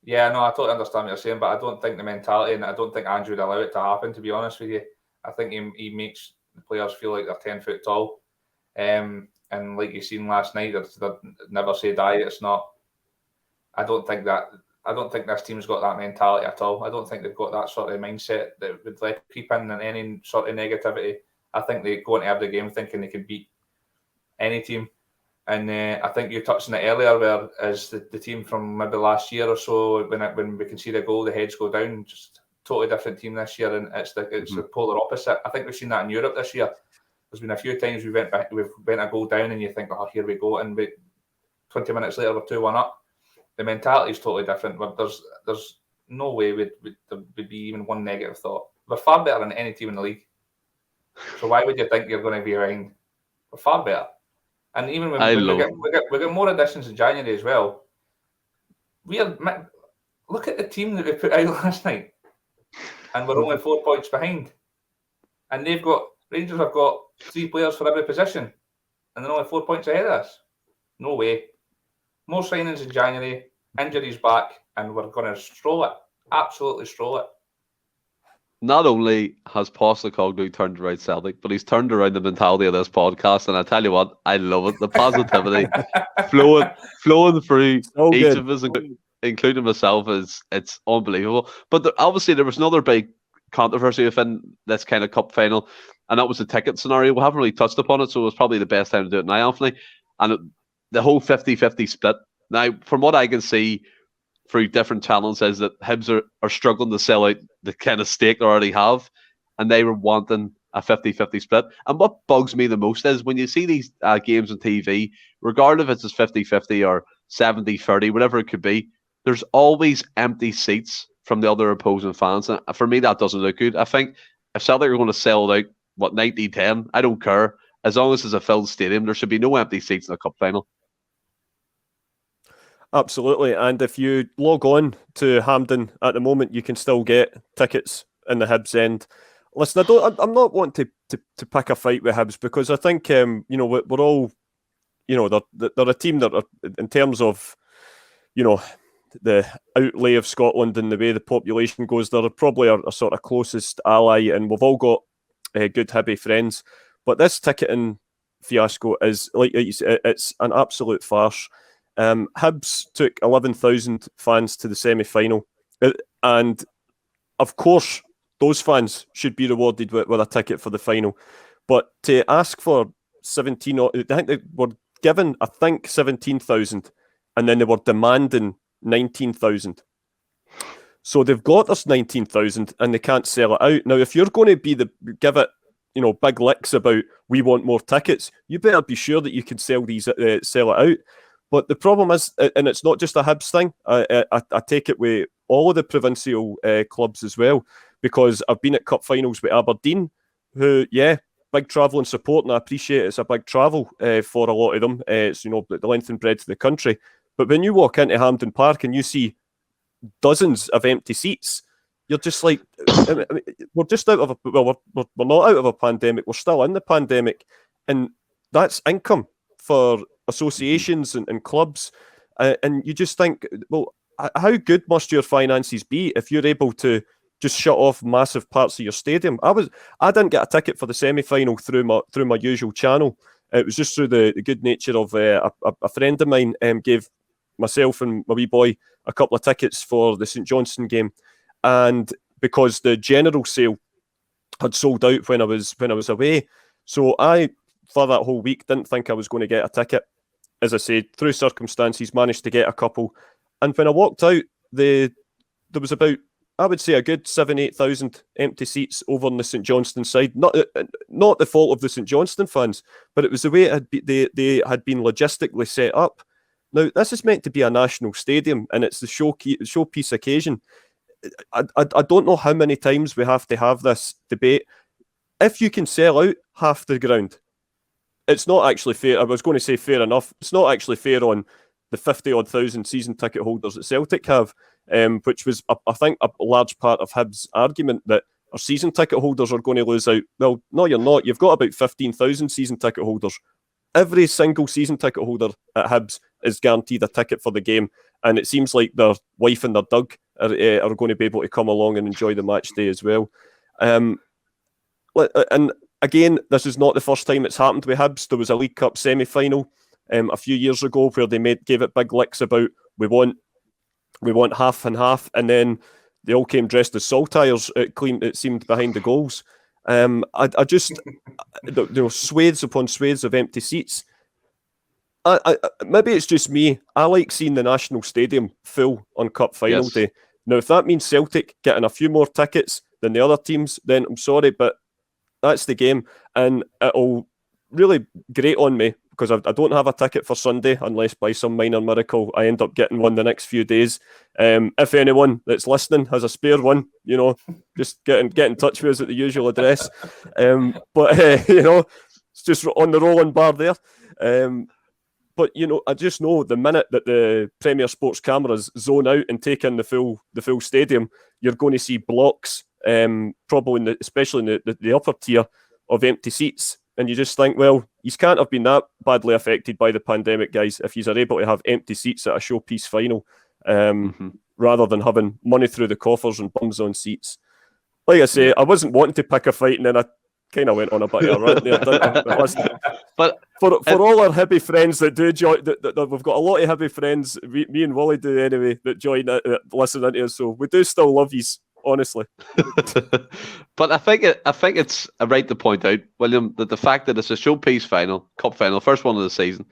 yeah, no, I totally understand what you're saying, but I don't think the mentality, and I don't think Andrew would allow it to happen, to be honest with you. I think he makes the players feel like they're 10 foot tall. And like you seen last night, they're never say die. It's not. I don't think that I don't think this team's got that mentality at all. I don't think they've got that sort of mindset that would let creep in and any sort of negativity. I think they go into every game thinking they can beat any team. And I think you touched on it earlier, where as the team from maybe last year or so, when we can see the goal, the heads go down. Just totally different team this year, and it's the polar opposite. I think we've seen that in Europe this year. There's been a few times we've went a goal down, and you think, oh, here we go, and 20 minutes later we're 2-1 up. The mentality is totally different. But there's no way there would be even one negative thought. We're far better than any team in the league. So why would you think you're going to be behind? We're far better. And even when we get more additions in January as well. Look at the team that we put out last night, and we're only 4 points behind. And Rangers have got 3 players for every position, and they're only 4 points ahead of us. No way. More signings in January, injuries back, and we're going to stroll it. Absolutely stroll it. Not only has Postecoglou turned around Celtic, but he's turned around the mentality of this podcast. And I tell you what, I love it. The positivity flowing through each of us, including myself, it's unbelievable. But obviously, there was another big controversy within this kind of cup final, and that was the ticket scenario. We haven't really touched upon it, so it was probably the best time to do it now, Anthony. And the whole 50-50 split. Now, from what I can see through different channels, is that Hibs are struggling to sell out the kind of stake they already have, and they were wanting a 50-50 split. And what bugs me the most is when you see these games on TV, regardless if it's 50-50 or 70-30, whatever it could be, there's always empty seats from the other opposing fans. And for me, that doesn't look good. I think if Celtic are going to sell it out, 90-10, I don't care. As long as it's a filled stadium, there should be no empty seats in the cup final. Absolutely, and if you log on to Hampden at the moment, you can still get tickets in the Hibs end. Listen, I'm not wanting to pick a fight with Hibs, because I think we're all, they're a team that are, in terms of the outlay of Scotland and the way the population goes, they're probably our sort of closest ally, and we've all got good Hibby friends. But this ticketing fiasco is, like you said, it's an absolute farce. Hibs took 11,000 fans to the semi-final, and of course those fans should be rewarded with a ticket for the final. But to ask for 17, I think they were given 17,000, and then they were demanding 19,000. So they've got us 19,000, and they can't sell it out. Now, if you're going to give it big licks about we want more tickets, you better be sure that you can sell it out. But the problem is, and it's not just a Hibs thing, I take it with all of the provincial clubs as well, because I've been at cup finals with Aberdeen, who, big travel and support, and I appreciate it's a big travel for a lot of them. It's, the length and breadth of the country. But when you walk into Hampden Park and you see dozens of empty seats, you're just like, we're just out of we're not out of a pandemic, we're still in the pandemic. And that's income for associations and clubs, and you just think, well, how good must your finances be if you're able to just shut off massive parts of your stadium? I didn't get a ticket for the semi-final through my usual channel. It was just through the good nature of a friend of mine gave myself and my wee boy a couple of tickets for the St Johnstone game, and because the general sale had sold out when I was away, so I, for that whole week, didn't think I was going to get a ticket. As I said, through circumstances, managed to get a couple. And when I walked out, there was about, I would say, a good 7,000-8,000 empty seats over on the St Johnstone side. Not the fault of the St Johnstone fans, but it was the way they had been logistically set up. Now, this is meant to be a national stadium, and it's the showpiece occasion. I don't know how many times we have to have this debate. If you can sell out half the ground, it's not actually fair. I was going to say fair enough. It's not actually fair on the 50-odd thousand season ticket holders that Celtic have, which was, I think, a large part of Hibs' argument that our season ticket holders are going to lose out. Well, no, you're not. You've got about 15,000 season ticket holders. Every single season ticket holder at Hibs is guaranteed a ticket for the game, and it seems like their wife and their dog are going to be able to come along and enjoy the match day as well. And again, this is not the first time it's happened with Hibs. There was a League Cup semi-final a few years ago where they gave it big licks about, we want we want half and half, and then they all came dressed as saltires. It seemed behind the goals. I just there were swathes upon swathes of empty seats. Maybe it's just me. I like seeing the National Stadium full on Cup final day. Now, if that means Celtic getting a few more tickets than the other teams, then I'm sorry, but that's the game, and it'll really grate on me because I don't have a ticket for Sunday unless by some minor miracle I end up getting one the next few days. If anyone that's listening has a spare one, just get in touch with us at the usual address. But it's just on the rolling bar there. But I just know the minute that the Premier Sports cameras zone out and take in the full stadium, you're going to see blocks, probably especially in the upper tier, of empty seats. And you just think, well, you can't have been that badly affected by the pandemic, guys, if you are able to have empty seats at a showpiece final, rather than having money through the coffers and bums on seats. Like I say, I wasn't wanting to pick a fight, and then I kind of went on a bit of a rant there, didn't I? But for all our Hibby friends that do join, that we've got a lot of Hibby friends, me and Wally do anyway, that join listening to us, so we do still love yous. Honestly, but I think it's right to point out, William, that the fact that it's a showpiece final, cup final, first one of the season,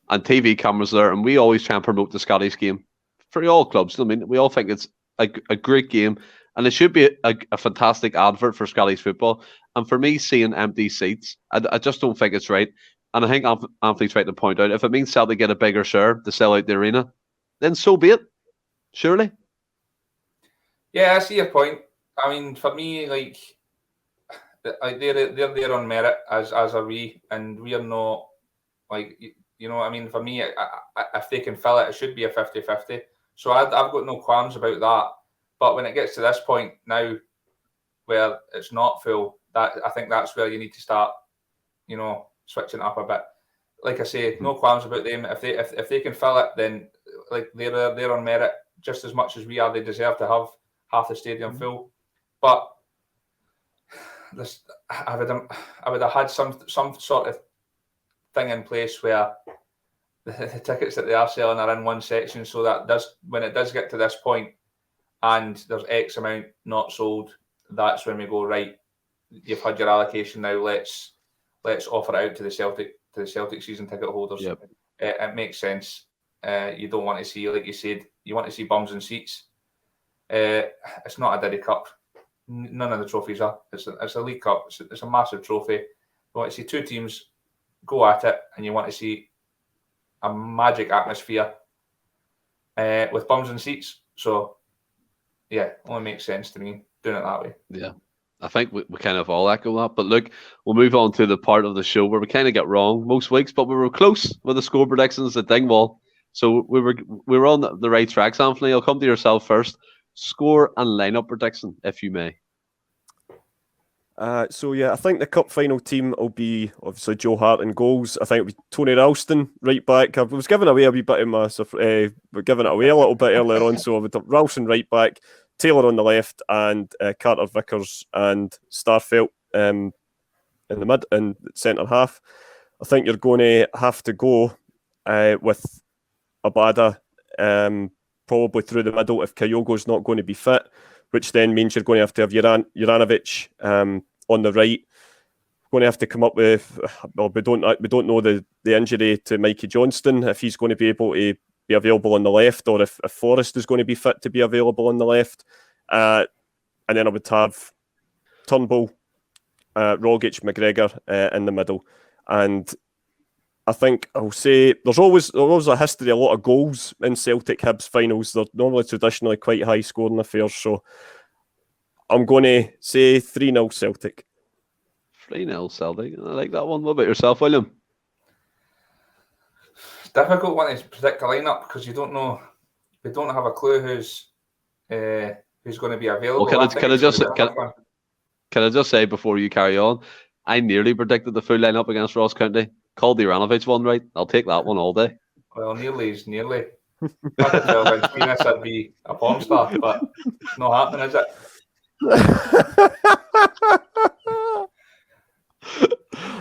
and TV cameras there, and we always try and promote the Scottish game for all clubs. I mean, we all think it's a great game, and it should be a fantastic advert for Scottish football. And for me, seeing empty seats, I just don't think it's right. And I think Anthony's right to point out, if it means Celtic get a bigger share to sell out the arena, then so be it. Surely. Yeah, I see your point. I mean, for me, like they're there on merit, as are we, and we are not, like, what I mean? For me, if they can fill it, it should be a 50-50. So I've got no qualms about that. But when it gets to this point now, where it's not full, that I think that's where you need to start, switching it up a bit. Like I say, no qualms about them. If they can fill it, then like they're on merit just as much as we are. They deserve to have half the stadium full. But I would have had some sort of thing in place where the tickets that they are selling are in one section, so that when it does get to this point and there's X amount not sold, that's when we go, right, you've had your allocation now, let's offer it out to the Celtic season ticket holders. Yep. It makes sense. You don't want to see, like you said, you want to see bums and seats. It's not a Diddy Cup. None of the trophies are. It's a League Cup. It's a massive trophy. You want to see two teams go at it, and you want to see a magic atmosphere with bums and seats. So, yeah, only makes sense to me doing it that way. Yeah, I think we kind of all echo that. But look, we'll move on to the part of the show where we kind of get wrong most weeks, but we were close with the score predictions at Dingwall. So we were on the right tracks, Anthony. I'll come to yourself first. Score and lineup prediction, if you may. I think the cup final team will be obviously Joe Hart in goals. I think it'll be Tony Ralston right back. I was giving away a wee bit of my, giving it away a little bit earlier on. So I would have Ralston right back, Taylor on the left, and Carter Vickers and Starfelt in the mid and centre half. I think you're going to have to go with Abada. Probably through the middle if Kyogo's not going to be fit, which then means you're going to have Juranovic on the right. Going to have to come up with. Well, we don't know the injury to Mikey Johnston, if he's going to be able to be available on the left, or if Forrest is going to be fit to be available on the left. And then I would have Turnbull, Rogic, McGregor in the middle, and I think I'll say there's always a history, a lot of goals in Celtic Hibs finals. They're normally traditionally quite high scoring affairs, so I'm going to say 3-0 Celtic. 3-0 Celtic. I like that one. What about yourself, William? It's difficult one to predict a lineup because you don't know. We don't have a clue who's going to be available. Well, can I just say before you carry on, I nearly predicted the full lineup against Ross County. Called the Juranovic one right. I'll take that one all day. Well, nearly is nearly. If I could tell against Venus, I'd be a porn star, but it's not happening, is it?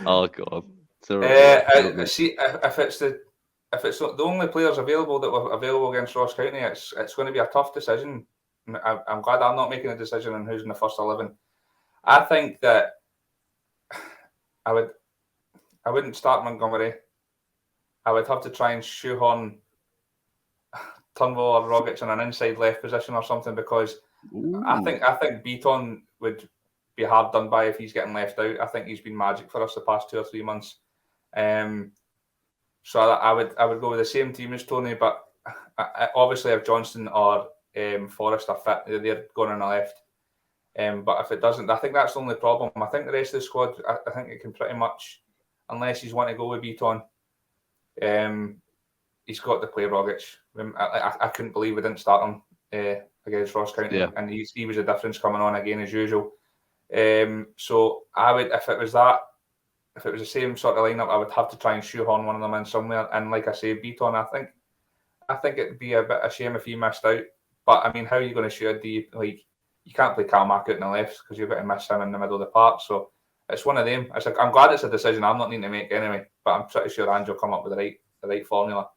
Oh God! See, if it's the if it's the only players available that were available against Ross County, it's going to be a tough decision. I'm glad I'm not making a decision on who's in the first 11. I think that I wouldn't start Montgomery. I would have to try and shoehorn Turnbull or Rogic in an inside left position or something, because I think Beaton would be hard done by if he's getting left out. I think he's been magic for us the past 2 or 3 months. So I would go with the same team as Tony, but obviously if Johnston or Forrest are fit, they're going on the left. But if it doesn't, I think that's the only problem. I think the rest of the squad, I think it can pretty much, unless he's want to go with Beaton, he's got to play Rogic. I couldn't believe we didn't start him against Ross County, and he was a difference coming on again as usual. So I would, if it was the same sort of lineup, I would have to try and shoehorn one of them in somewhere. And like I say, Beaton, I think it'd be a bit of a shame if he missed out. But I mean, how are you going to shoot you can't play Calmack out in the left because you're going to miss him in the middle of the park. So it's one of them. I'm glad it's a decision I'm not needing to make anyway, but I'm pretty sure Ange will come up with the right formula.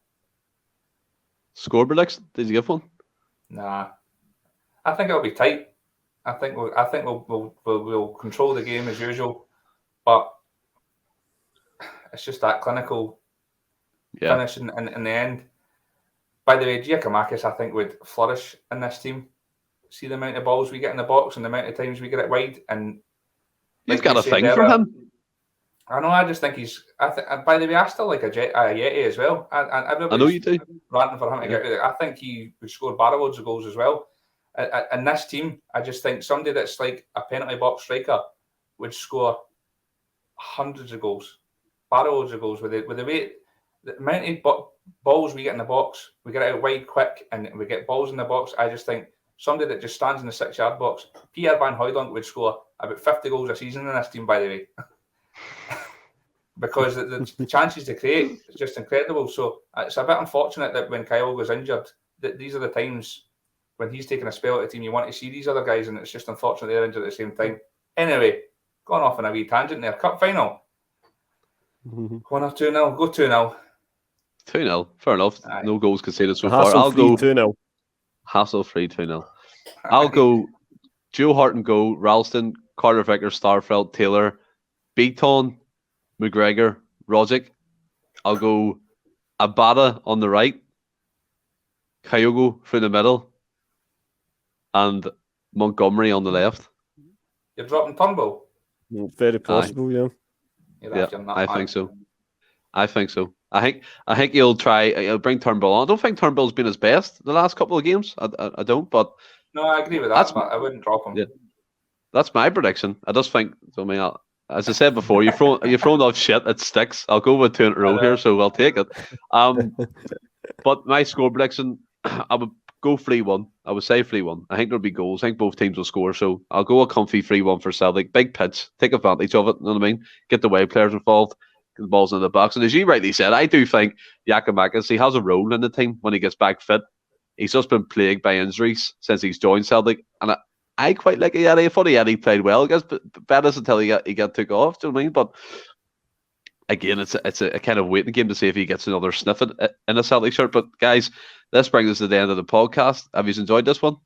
Score prediction? Did you give one? Nah, I think it'll be tight. I think we'll control the game as usual, but it's just that clinical finish in the end. By the way, Giacomakis, I think, would flourish in this team. See the amount of balls we get in the box and the amount of times we get it wide, and you've got a thing for him. I know. I just think he's. By the way, I still like a Yeti as well. I know you do. Ranting for him to get. I think he would score barrelloads of goals as well. In this team, I just think somebody that's like a penalty box striker would score hundreds of goals, barrelloads of goals with the way the amount of balls we get in the box, we get it out wide quick, and we get balls in the box. I just think somebody that just stands in the 6-yard box, Pierre Van Hooijdonk, would score about 50 goals a season in this team, by the way. Because the chances to create is just incredible. So it's a bit unfortunate that when Kyle goes injured, that these are the times when he's taking a spell at the team, you want to see these other guys, and it's just unfortunate they're injured at the same time. Anyway, going off on a wee tangent there. Cup final. 1 or 2-0. Go 2-0. 2-0. Fair enough. Aye. No goals conceded so far. I'll go 2-0. Hassle-free 2-0. I'll go Joe Hart and goal, Ralston, Carter Vickers, Starfelt, Taylor, Beaton, McGregor, Rogic. I'll go Abada on the right, Kyogo through the middle, and Montgomery on the left. You're dropping Turnbull? Very possible, yeah. I think so. I think he'll bring Turnbull on. I don't think Turnbull's been his best the last couple of games. I don't, but no, I agree with that. But I wouldn't drop him. Yeah, that's my prediction. I just think. I mean, as I said before, you've thrown off shit. It sticks. I'll go with 2 in a row here, so I'll take it. But my score prediction, I would go 3-1. I would say 3-1. I think there'll be goals. I think both teams will score. So I'll go a comfy 3-1 for Celtic. Big pitch. Take advantage of it. You know what I mean? Get the away players involved. Get the balls in the box. And as you rightly said, I do think Giacomakis, he has a role in the team when he gets back fit. He's just been plagued by injuries since he's joined Celtic. And I quite like Yeti. I thought Yeti played well against Bettis until he got took off. Do you know what I mean? But again, it's a kind of waiting game to see if he gets another sniff in a Celtic shirt. But guys, this brings us to the end of the podcast. Have you enjoyed this one?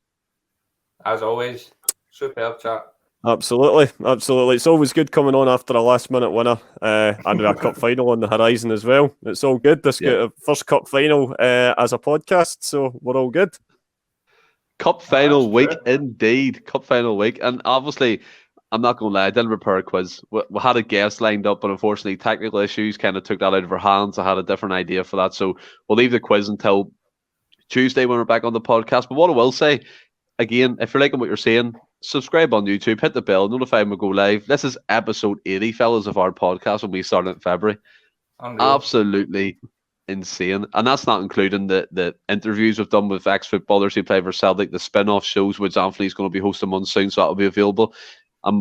As always, superb chat. Absolutely. It's always good coming on after a last-minute winner and a cup final on the horizon as well. It's all good. This got a first cup final as a podcast, so we're all good. Cup final week, indeed. Cup final week. And obviously, I'm not going to lie, I didn't prepare a quiz. We had a guest lined up, but unfortunately, technical issues kind of took that out of our hands. I had a different idea for that. So we'll leave the quiz until Tuesday when we're back on the podcast. But what I will say, again, if you're liking what you're saying, subscribe on YouTube, hit the bell, notify when we go live. This is episode 80, fellas, of our podcast when we started in February. Unreal. Absolutely insane. And that's not including the interviews we've done with ex-footballers who play for Celtic, the spin-off shows which Anthony's going to be hosting on soon, so that'll be available.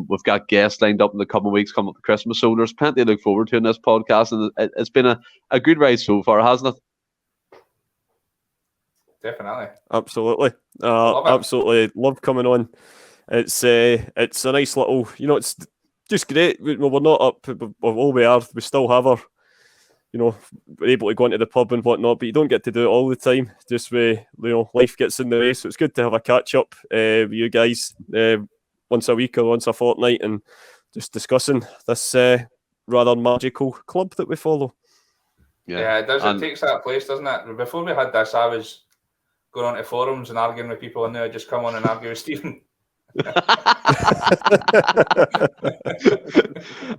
We've got guests lined up in the couple of weeks coming up to Christmas, so there's plenty to look forward to in this podcast, and it's been a good ride so far, hasn't it? Definitely. Absolutely. Absolutely love coming on. It's a nice little, it's just great. We're not up, well, we are. We still have we're able to go into the pub and whatnot, but you don't get to do it all the time. Just with life gets in the way, so it's good to have a catch up with you guys once a week or once a fortnight and just discussing this rather magical club that we follow. Yeah, it does. It takes that place, doesn't it? Before we had this, I was going on to forums and arguing with people, and now I just come on and argue with Stephen.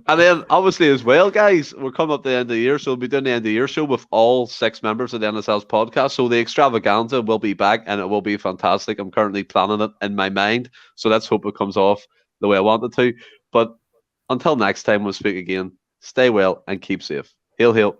And then obviously as well, guys, we're coming up to the end of the year, so we'll be doing the end of the year show with all 6 members of the Endless Celts podcast. So the extravaganza will be back and it will be fantastic. I'm currently planning it in my mind, so let's hope it comes off the way I want it to. But until next time we'll speak again, stay well and keep safe. Hail, hail.